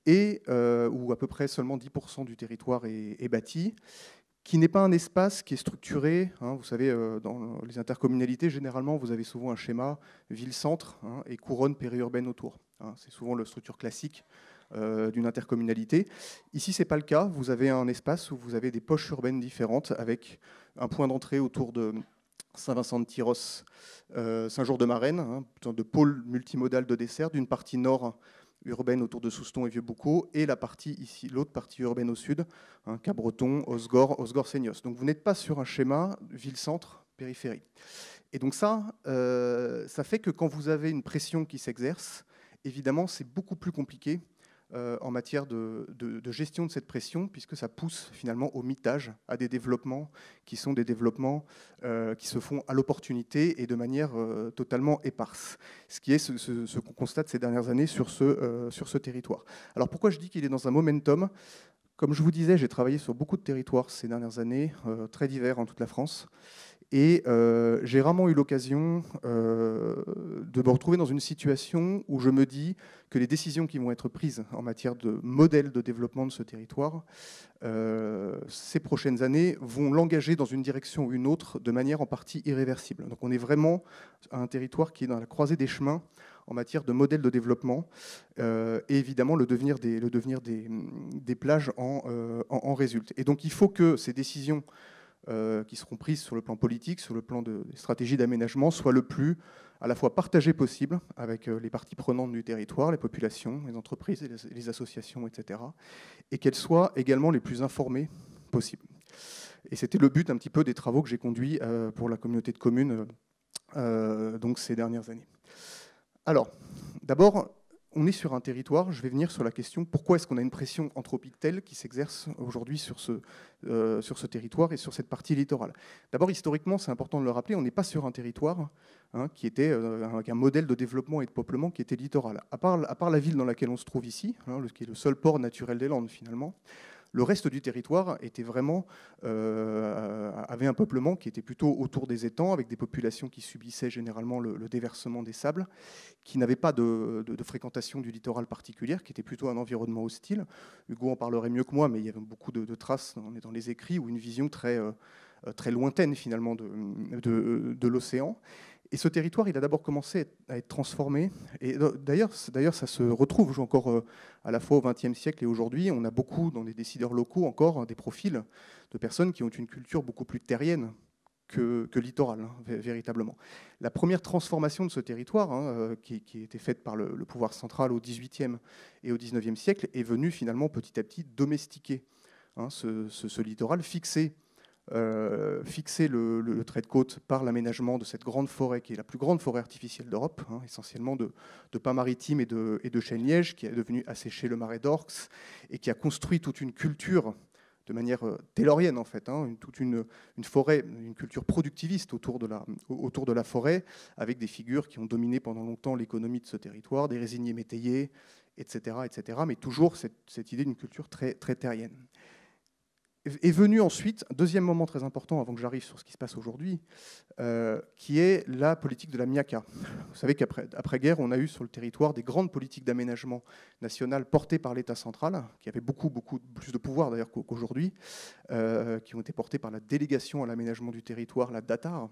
et où à peu près seulement 10% du territoire est bâti, qui n'est pas un espace qui est structuré. Vous savez, dans les intercommunalités, généralement, vous avez souvent un schéma ville-centre et couronne périurbaine autour. C'est souvent la structure classique d'une intercommunalité. Ici, ce n'est pas le cas. Vous avez un espace où vous avez des poches urbaines différentes avec un point d'entrée autour de Saint-Vincent-de-Tyrosse, Saint-Jour-de-Marraine, de pôle multimodal de dessert, d'une partie nord urbaine autour de Souston et Vieux-Boucau, et la partie ici, l'autre partie urbaine au sud, Cap-Breton, Osgore-Seignos. Donc vous n'êtes pas sur un schéma ville-centre, périphérie. Et donc ça fait que quand vous avez une pression qui s'exerce, évidemment, c'est beaucoup plus compliqué en matière de gestion de cette pression, puisque ça pousse finalement au mitage, à des développements qui sont des développements qui se font à l'opportunité et de manière totalement éparse. Ce qui est ce qu'on constate ces dernières années sur ce territoire. Alors pourquoi je dis qu'il est dans un momentum ? Comme je vous disais, j'ai travaillé sur beaucoup de territoires ces dernières années, très divers en toute la France. Et j'ai rarement eu l'occasion de me retrouver dans une situation où je me dis que les décisions qui vont être prises en matière de modèle de développement de ce territoire, ces prochaines années, vont l'engager dans une direction ou une autre de manière en partie irréversible. Donc on est vraiment à un territoire qui est dans la croisée des chemins en matière de modèle de développement et évidemment le devenir des plages en résulte. Et donc il faut que ces décisions qui seront prises sur le plan politique, sur le plan des stratégies d'aménagement, soient le plus à la fois partagées possible avec les parties prenantes du territoire, les populations, les entreprises, les associations, etc. Et qu'elles soient également les plus informées possibles. Et c'était le but un petit peu des travaux que j'ai conduits pour la communauté de communes donc ces dernières années. Alors, d'abord, on est sur un territoire, je vais venir sur la question pourquoi est-ce qu'on a une pression anthropique telle qui s'exerce aujourd'hui sur ce territoire et sur cette partie littorale. D'abord, historiquement, c'est important de le rappeler, on n'est pas sur un territoire qui était avec un modèle de développement et de peuplement qui était littoral. À part la ville dans laquelle on se trouve ici, qui est le seul port naturel des Landes finalement, le reste du territoire était vraiment, avait un peuplement qui était plutôt autour des étangs, avec des populations qui subissaient généralement le déversement des sables, qui n'avaient pas de fréquentation du littoral particulière, qui était plutôt un environnement hostile. Hugo en parlerait mieux que moi, mais il y avait beaucoup de traces dans les écrits, ou une vision très lointaine finalement de l'océan. Et ce territoire, il a d'abord commencé à être transformé. Et d'ailleurs, ça se retrouve encore à la fois au XXe siècle et aujourd'hui. On a beaucoup, dans les décideurs locaux, encore des profils de personnes qui ont une culture beaucoup plus terrienne que littorale, véritablement. La première transformation de ce territoire, qui a été faite par le pouvoir central au XVIIIe et au XIXe siècle, est venue finalement petit à petit domestiquer ce littoral, fixer le trait de côte par l'aménagement de cette grande forêt qui est la plus grande forêt artificielle d'Europe, essentiellement de pins maritimes et de chênes-lièges, qui est devenue assécher le marais d'Orx et qui a construit toute une culture de manière taylorienne en fait, toute une forêt, une culture productiviste autour de la forêt, avec des figures qui ont dominé pendant longtemps l'économie de ce territoire, des résiniers métayers, etc., mais toujours cette idée d'une culture très, très terrienne. Est venu ensuite un deuxième moment très important, avant que j'arrive sur ce qui se passe aujourd'hui, qui est la politique de la MIACA. Vous savez qu'après-guerre, on a eu sur le territoire des grandes politiques d'aménagement national portées par l'État central, qui avaient beaucoup plus de pouvoir d'ailleurs qu'aujourd'hui, qui ont été portées par la délégation à l'aménagement du territoire, la DATAR,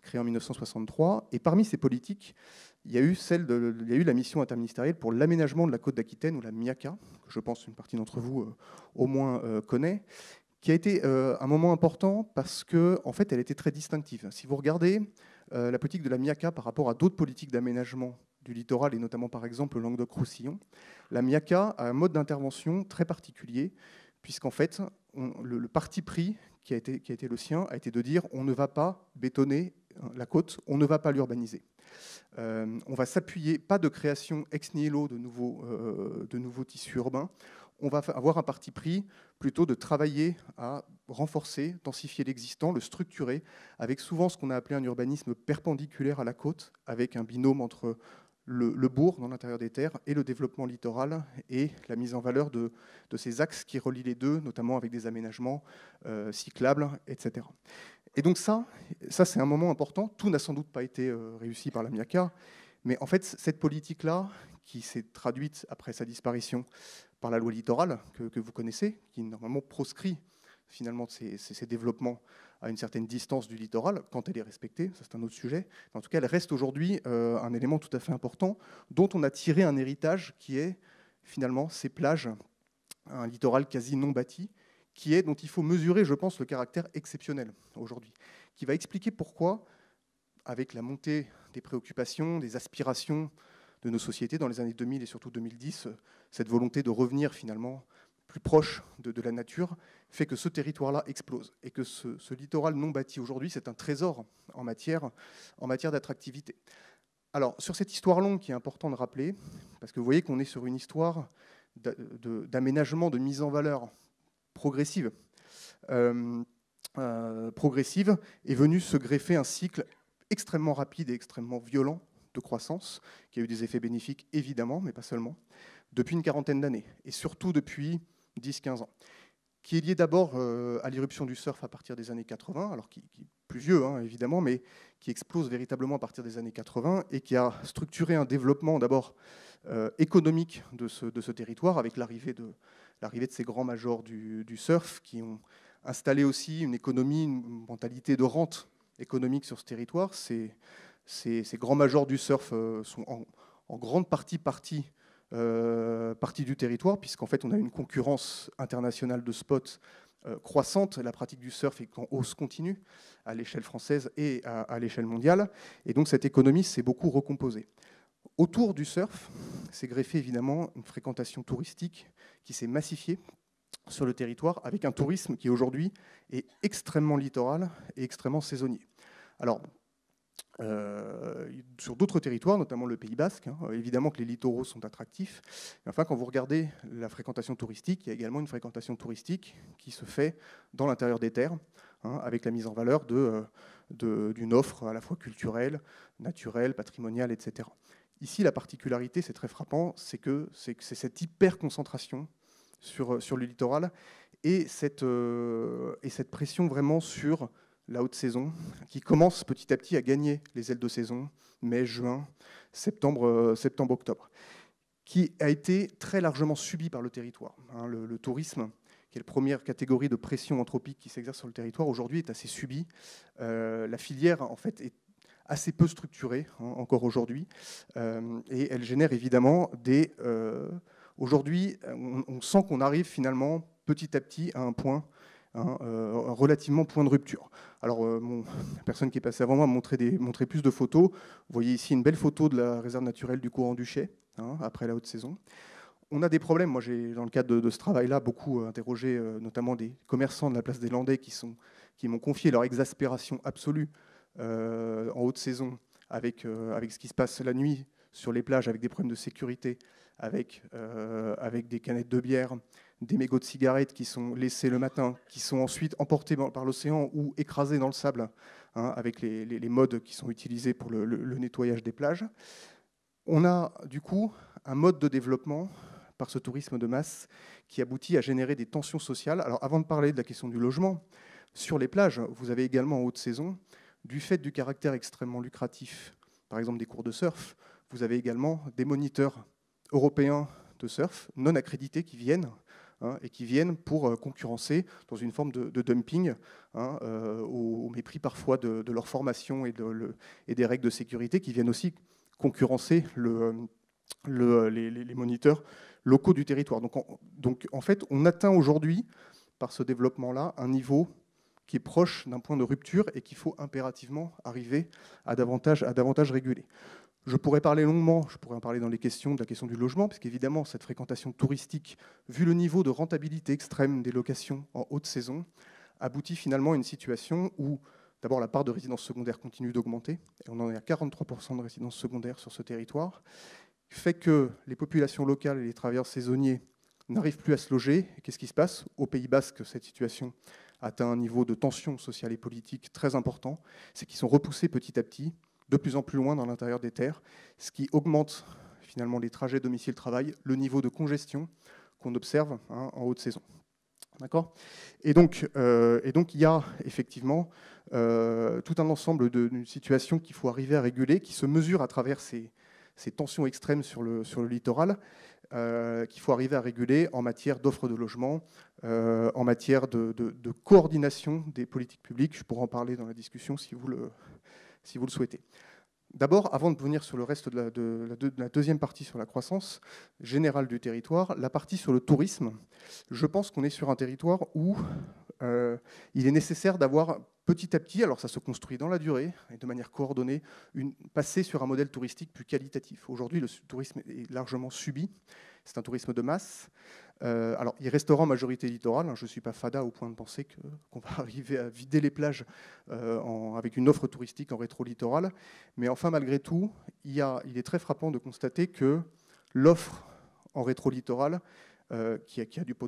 créée en 1963. Et parmi ces politiques, il y a eu la mission interministérielle pour l'aménagement de la côte d'Aquitaine, ou la MIACA, que je pense une partie d'entre vous au moins connaît, qui a été un moment important parce qu'en en fait, elle était très distinctive. Si vous regardez la politique de la MIACA par rapport à d'autres politiques d'aménagement du littoral, et notamment par exemple le Languedoc-Roussillon, la MIACA a un mode d'intervention très particulier, puisqu'en fait, le parti pris qui a été le sien a été de dire on ne va pas bétonner la côte, on ne va pas l'urbaniser. On va s'appuyer, pas de création ex nihilo de nouveaux tissus urbains, on va avoir un parti pris plutôt de travailler à renforcer, densifier l'existant, le structurer, avec souvent ce qu'on a appelé un urbanisme perpendiculaire à la côte, avec un binôme entre le bourg dans l'intérieur des terres et le développement littoral et la mise en valeur de ces axes qui relient les deux, notamment avec des aménagements cyclables, etc. Et donc ça c'est un moment important. Tout n'a sans doute pas été réussi par la MIACA, mais en fait, cette politique-là, qui s'est traduite après sa disparition par la loi littorale, que vous connaissez, qui normalement proscrit finalement ces développements à une certaine distance du littoral, quand elle est respectée, ça c'est un autre sujet. Mais en tout cas, elle reste aujourd'hui un élément tout à fait important, dont on a tiré un héritage qui est finalement ces plages, un littoral quasi non bâti, dont il faut mesurer, je pense, le caractère exceptionnel aujourd'hui, qui va expliquer pourquoi, avec la montée des préoccupations, des aspirations de nos sociétés dans les années 2000 et surtout 2010, cette volonté de revenir finalement plus proche de la nature fait que ce territoire-là explose et que ce littoral non bâti aujourd'hui, c'est un trésor en matière d'attractivité. Alors, sur cette histoire longue qui est important de rappeler, parce que vous voyez qu'on est sur une histoire d'aménagement, de mise en valeur progressive, est venu se greffer un cycle extrêmement rapide et extrêmement violent de croissance, qui a eu des effets bénéfiques évidemment, mais pas seulement, depuis une quarantaine d'années, et surtout depuis 10-15 ans, qui est lié d'abord à l'irruption du surf à partir des années 80, alors qui est plus vieux hein, évidemment, mais qui explose véritablement à partir des années 80 et qui a structuré un développement d'abord économique de ce territoire avec l'arrivée de ces grands majors du surf qui ont installé aussi une économie, une mentalité de rente économique sur ce territoire. Ces grands majors du surf sont en grande partie du territoire, puisqu'en fait on a une concurrence internationale de spots croissante. La pratique du surf est en hausse continue à l'échelle française et à l'échelle mondiale. Et donc cette économie s'est beaucoup recomposée. Autour du surf s'est greffée évidemment une fréquentation touristique qui s'est massifiée sur le territoire, avec un tourisme qui aujourd'hui est extrêmement littoral et extrêmement saisonnier. Alors, sur d'autres territoires, notamment le Pays Basque, hein, évidemment que les littoraux sont attractifs. Mais enfin, quand vous regardez la fréquentation touristique, il y a également une fréquentation touristique qui se fait dans l'intérieur des terres, hein, avec la mise en valeur d'une offre à la fois culturelle, naturelle, patrimoniale, etc. Ici, la particularité, c'est très frappant, c'est cette hyper-concentration sur le littoral et cette pression vraiment sur la haute saison, qui commence petit à petit à gagner les ailes de saison, mai, juin, septembre, octobre, qui a été très largement subi par le territoire. Hein, le tourisme, qui est la première catégorie de pression anthropique qui s'exerce sur le territoire, aujourd'hui est assez subi. La filière, en fait, est assez peu structurée, hein, encore aujourd'hui, et elle génère évidemment des... aujourd'hui, on sent qu'on arrive finalement petit à petit à un point, un relativement point de rupture. Alors, la personne qui est passée avant moi a montré plus de photos. Vous voyez ici une belle photo de la réserve naturelle du Courant du Chet, hein, après la haute saison. On a des problèmes. Moi, j'ai, dans le cadre de ce travail-là, beaucoup interrogé notamment des commerçants de la place des Landais qui m'ont confié leur exaspération absolue en haute saison avec ce qui se passe la nuit sur les plages, avec des problèmes de sécurité, avec des canettes de bière, des mégots de cigarettes qui sont laissés le matin, qui sont ensuite emportés par l'océan ou écrasés dans le sable, hein, avec les modes qui sont utilisés pour le nettoyage des plages. On a du coup un mode de développement par ce tourisme de masse qui aboutit à générer des tensions sociales. Alors avant de parler de la question du logement, sur les plages, vous avez également en haute saison, du fait du caractère extrêmement lucratif, par exemple des cours de surf, vous avez également des moniteurs européens de surf non accrédités qui viennent, hein, et qui viennent pour concurrencer dans une forme de dumping, hein, au mépris parfois de leur formation et des règles de sécurité, qui viennent aussi concurrencer les moniteurs locaux du territoire. Donc en fait, on atteint aujourd'hui, par ce développement-là, un niveau qui est proche d'un point de rupture et qu'il faut impérativement arriver à davantage réguler. Je pourrais parler longuement, je pourrais en parler dans les questions, de la question du logement, parce qu'évidemment, cette fréquentation touristique, vu le niveau de rentabilité extrême des locations en haute saison, aboutit finalement à une situation où, d'abord, la part de résidences secondaires continue d'augmenter, et on en est à 43% de résidences secondaires sur ce territoire, fait que les populations locales et les travailleurs saisonniers n'arrivent plus à se loger. Et qu'est-ce qui se passe ? Au Pays Basque, cette situation atteint un niveau de tension sociale et politique très important, c'est qu'ils sont repoussés petit à petit, de plus en plus loin dans l'intérieur des terres, ce qui augmente finalement les trajets domicile-travail, le niveau de congestion qu'on observe, hein, en haute saison. D'accord ? Et donc il y a effectivement tout un ensemble d'une situation qu'il faut arriver à réguler, qui se mesure à travers ces tensions extrêmes sur le littoral, qu'il faut arriver à réguler en matière d'offre de logement, en matière de coordination des politiques publiques. Je pourrais en parler dans la discussion si vous le souhaitez. D'abord, avant de venir sur le reste de la deuxième partie sur la croissance générale du territoire, la partie sur le tourisme, je pense qu'on est sur un territoire où il est nécessaire d'avoir petit à petit, alors ça se construit dans la durée et de manière coordonnée, passer sur un modèle touristique plus qualitatif. Aujourd'hui, le tourisme est largement subi, c'est un tourisme de masse. Alors, il restera en majorité littorale, hein, je ne suis pas fada au point de penser qu'on va arriver à vider les plages avec une offre touristique en rétro-littoral, mais enfin, malgré tout, il est très frappant de constater que l'offre en rétro-littoral qui a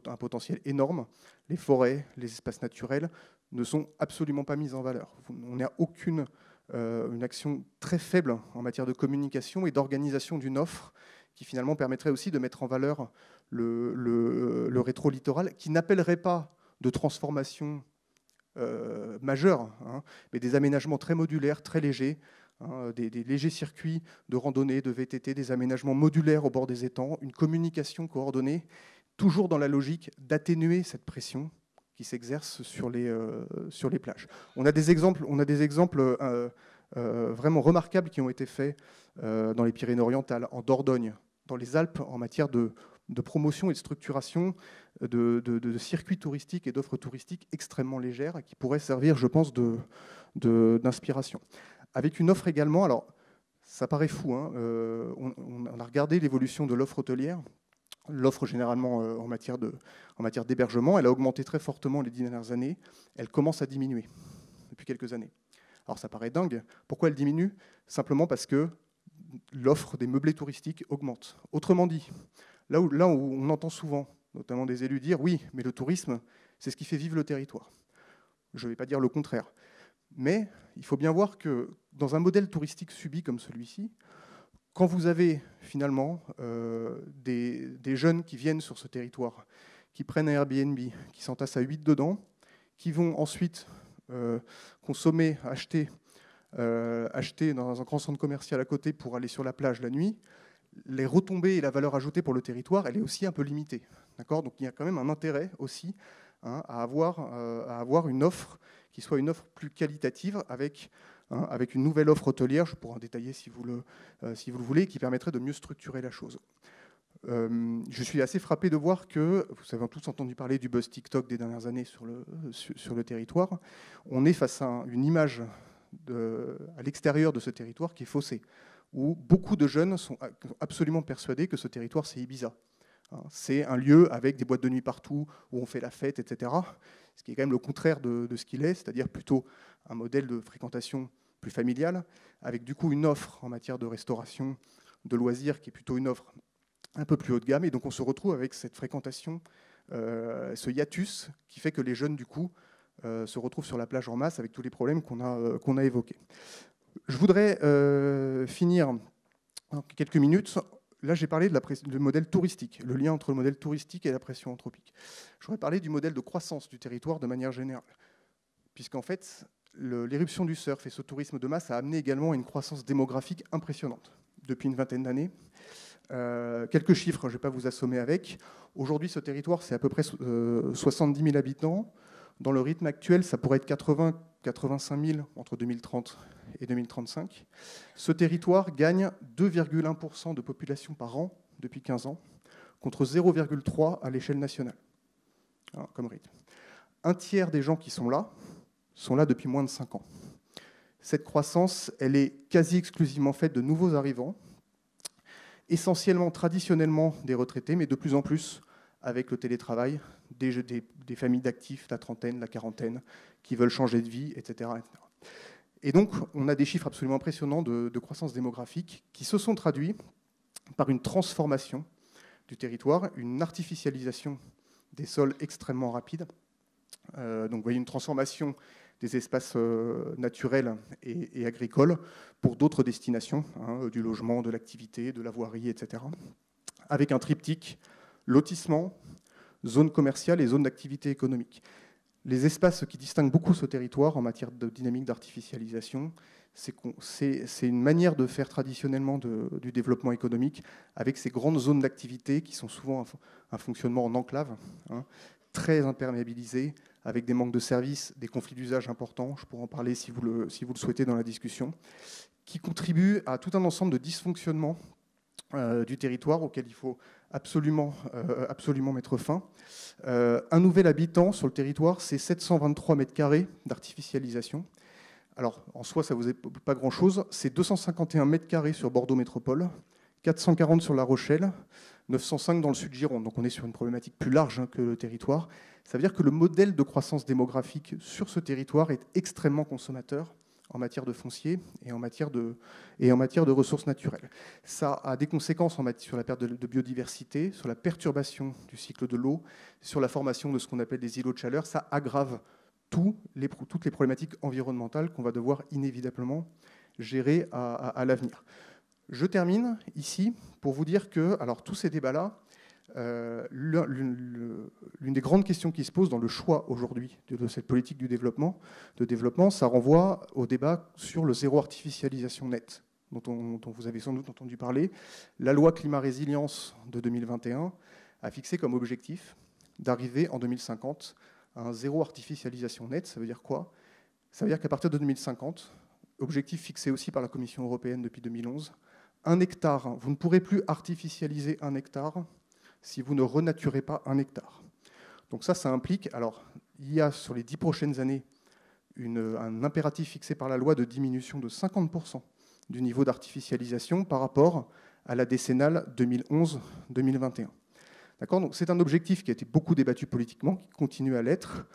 un potentiel énorme. Les forêts, les espaces naturels ne sont absolument pas mis en valeur. On n'a aucune une action très faible en matière de communication et d'organisation d'une offre qui finalement permettrait aussi de mettre en valeur le rétro-littoral, qui n'appellerait pas de transformation majeure, hein, mais des aménagements très modulaires, très légers, hein, des légers circuits de randonnée, de VTT, des aménagements modulaires au bord des étangs, une communication coordonnée, toujours dans la logique d'atténuer cette pression qui s'exerce sur les plages. On a des exemples vraiment remarquables qui ont été faits dans les Pyrénées-Orientales, en Dordogne, dans les Alpes, en matière de promotion et de structuration de circuits touristiques et d'offres touristiques extrêmement légères qui pourraient servir, je pense, d'inspiration. Avec une offre également, alors ça paraît fou, hein, on a regardé l'évolution de l'offre hôtelière. L'offre, généralement, en matière d'hébergement, elle a augmenté très fortement les 10 dernières années. Elle commence à diminuer depuis quelques années. Alors, ça paraît dingue. Pourquoi elle diminue? Simplement parce que l'offre des meublés touristiques augmente. Autrement dit, là où on entend souvent, notamment des élus, dire « oui, mais le tourisme, c'est ce qui fait vivre le territoire ». Je ne vais pas dire le contraire. Mais il faut bien voir que dans un modèle touristique subi comme celui-ci, quand vous avez finalement des jeunes qui viennent sur ce territoire, qui prennent un Airbnb, qui s'entassent à 8 dedans, qui vont ensuite consommer, acheter dans un grand centre commercial à côté pour aller sur la plage la nuit, les retombées et la valeur ajoutée pour le territoire, elle est aussi un peu limitée. D'accord ? Donc il y a quand même un intérêt aussi, hein, à avoir une offre qui soit une offre plus qualitative avec une nouvelle offre hôtelière, je pourrais en détailler si vous le voulez, qui permettrait de mieux structurer la chose. Je suis assez frappé de voir que, vous avez tous entendu parler du buzz TikTok des dernières années sur le territoire, on est face à une image à l'extérieur de ce territoire qui est faussée, où beaucoup de jeunes sont absolument persuadés que ce territoire, c'est Ibiza. C'est un lieu avec des boîtes de nuit partout, où on fait la fête, etc. Ce qui est quand même le contraire de ce qu'il est, c'est-à-dire plutôt un modèle de fréquentation plus familiale, avec du coup une offre en matière de restauration, de loisirs, qui est plutôt une offre un peu plus haut de gamme. Et donc on se retrouve avec cette fréquentation, ce hiatus, qui fait que les jeunes, du coup, se retrouvent sur la plage en masse avec tous les problèmes qu'on a évoqués. Je voudrais finir en quelques minutes. Là, j'ai parlé du modèle touristique, le lien entre le modèle touristique et la pression anthropique. Je voudrais parler du modèle de croissance du territoire de manière générale, puisqu'en fait, l'éruption du surf et ce tourisme de masse a amené également une croissance démographique impressionnante depuis une vingtaine d'années. Quelques chiffres, je ne vais pas vous assommer avec. Aujourd'hui, ce territoire, c'est à peu près 70 000 habitants. Dans le rythme actuel, ça pourrait être 80-85 000 entre 2030 et 2035. Ce territoire gagne 2,1% de population par an depuis 15 ans, contre 0,3% à l'échelle nationale, comme rythme. Un tiers des gens qui sont là depuis moins de 5 ans. Cette croissance, elle est quasi exclusivement faite de nouveaux arrivants, essentiellement, traditionnellement, des retraités, mais de plus en plus avec le télétravail, des familles d'actifs, la trentaine, la quarantaine, qui veulent changer de vie, etc., etc. Et donc, on a des chiffres absolument impressionnants de croissance démographique qui se sont traduits par une transformation du territoire, une artificialisation des sols extrêmement rapide. Donc, vous voyez une transformation des espaces naturels et agricoles pour d'autres destinations, hein, du logement, de l'activité, de la voirie, etc., avec un triptyque lotissement, zone commerciale et zone d'activité économique. Les espaces qui distinguent beaucoup ce territoire en matière de dynamique d'artificialisation, c'est une manière de faire traditionnellement du développement économique avec ces grandes zones d'activité qui sont souvent un fonctionnement en enclave, hein, très imperméabilisé, avec des manques de services, des conflits d'usage importants, je pourrais en parler si vous le souhaitez dans la discussion, qui contribuent à tout un ensemble de dysfonctionnements du territoire auquel il faut absolument mettre fin. Un nouvel habitant sur le territoire, c'est 723 mètres carrés d'artificialisation. Alors, en soi, ça ne vous est pas grand-chose. C'est 251 mètres carrés sur Bordeaux Métropole, 440 sur La Rochelle, 905 dans le sud Gironde. Donc on est sur une problématique plus large, hein, que le territoire. Ça veut dire que le modèle de croissance démographique sur ce territoire est extrêmement consommateur en matière de foncier et en matière de ressources naturelles. Ça a des conséquences sur la perte de biodiversité, sur la perturbation du cycle de l'eau, sur la formation de ce qu'on appelle des îlots de chaleur. Ça aggrave toutes les problématiques environnementales qu'on va devoir inévitablement gérer à l'avenir. Je termine ici pour vous dire que, alors tous ces débats-là, l'une des grandes questions qui se posent dans le choix aujourd'hui de cette politique de développement, ça renvoie au débat sur le zéro artificialisation nette, dont vous avez sans doute entendu parler. La loi climat-résilience de 2021 a fixé comme objectif d'arriver en 2050 à un zéro artificialisation nette. Ça veut dire quoi? Ça veut dire qu'à partir de 2050, objectif fixé aussi par la Commission européenne depuis 2011, 1 hectare, vous ne pourrez plus artificialiser 1 hectare si vous ne renaturez pas 1 hectare. Donc ça implique, alors il y a sur les 10 prochaines années un impératif fixé par la loi de diminution de 50% du niveau d'artificialisation par rapport à la décennale 2011-2021. D'accord ? Donc c'est un objectif qui a été beaucoup débattu politiquement, qui continue à l'être,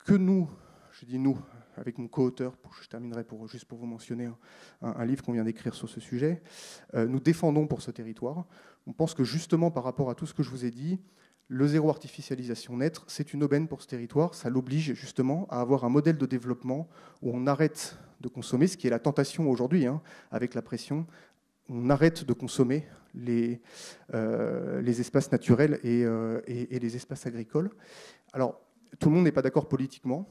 que nous, je dis nous, avec mon co-auteur, je terminerai juste pour vous mentionner un livre qu'on vient d'écrire sur ce sujet, nous défendons pour ce territoire. On pense que justement par rapport à tout ce que je vous ai dit, le zéro artificialisation nette, c'est une aubaine pour ce territoire. Ça l'oblige justement à avoir un modèle de développement où on arrête de consommer, ce qui est la tentation aujourd'hui, avec la pression, on arrête de consommer les espaces naturels et les espaces agricoles. Alors, tout le monde n'est pas d'accord politiquement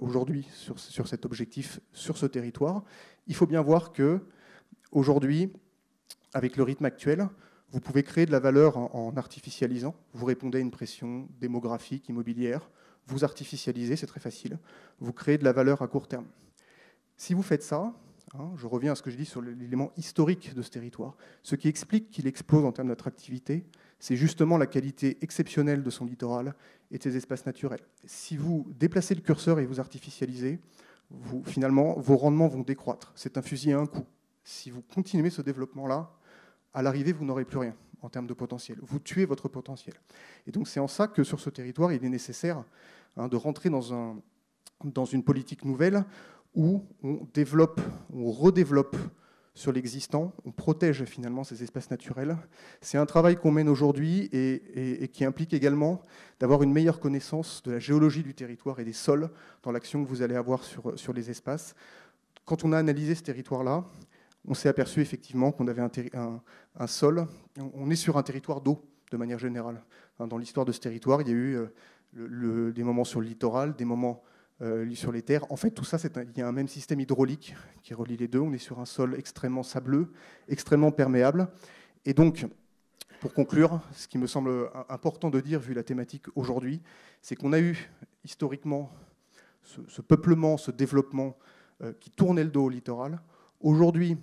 aujourd'hui sur cet objectif, sur ce territoire. Il faut bien voir qu'aujourd'hui, avec le rythme actuel, vous pouvez créer de la valeur en artificialisant. Vous répondez à une pression démographique, immobilière. Vous artificialisez, c'est très facile. Vous créez de la valeur à court terme. Si vous faites ça, je reviens à ce que je dis sur l'élément historique de ce territoire, ce qui explique qu'il explose en termes d'attractivité, c'est justement la qualité exceptionnelle de son littoral et de ses espaces naturels. Si vous déplacez le curseur et vous artificialisez, finalement, vos rendements vont décroître. C'est un fusil à un coup. Si vous continuez ce développement-là, à l'arrivée, vous n'aurez plus rien en termes de potentiel. Vous tuez votre potentiel. Et donc, c'est en ça que sur ce territoire, il est nécessaire de rentrer dans une politique nouvelle où on redéveloppe sur l'existant, on protège finalement ces espaces naturels. C'est un travail qu'on mène aujourd'hui et qui implique également d'avoir une meilleure connaissance de la géologie du territoire et des sols dans l'action que vous allez avoir sur les espaces. Quand on a analysé ce territoire-là, on s'est aperçu effectivement qu'on avait un sol, on est sur un territoire d'eau de manière générale. Dans l'histoire de ce territoire, il y a eu des moments sur le littoral, des moments sur les terres. En fait, tout ça, il y a un même système hydraulique qui relie les deux. On est sur un sol extrêmement sableux, extrêmement perméable. Et donc, pour conclure, ce qui me semble important de dire, vu la thématique aujourd'hui, c'est qu'on a eu historiquement ce peuplement, ce développement qui tournait le dos au littoral. Aujourd'hui,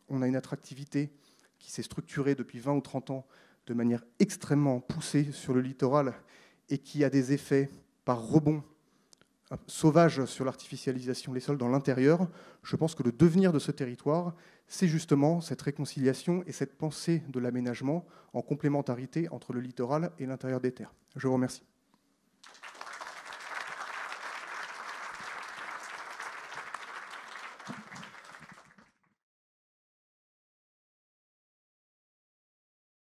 on a une attractivité qui s'est structurée depuis 20 ou 30 ans de manière extrêmement poussée sur le littoral et qui a des effets par rebond sauvage sur l'artificialisation des sols dans l'intérieur. Je pense que le devenir de ce territoire, c'est justement cette réconciliation et cette pensée de l'aménagement en complémentarité entre le littoral et l'intérieur des terres. Je vous remercie.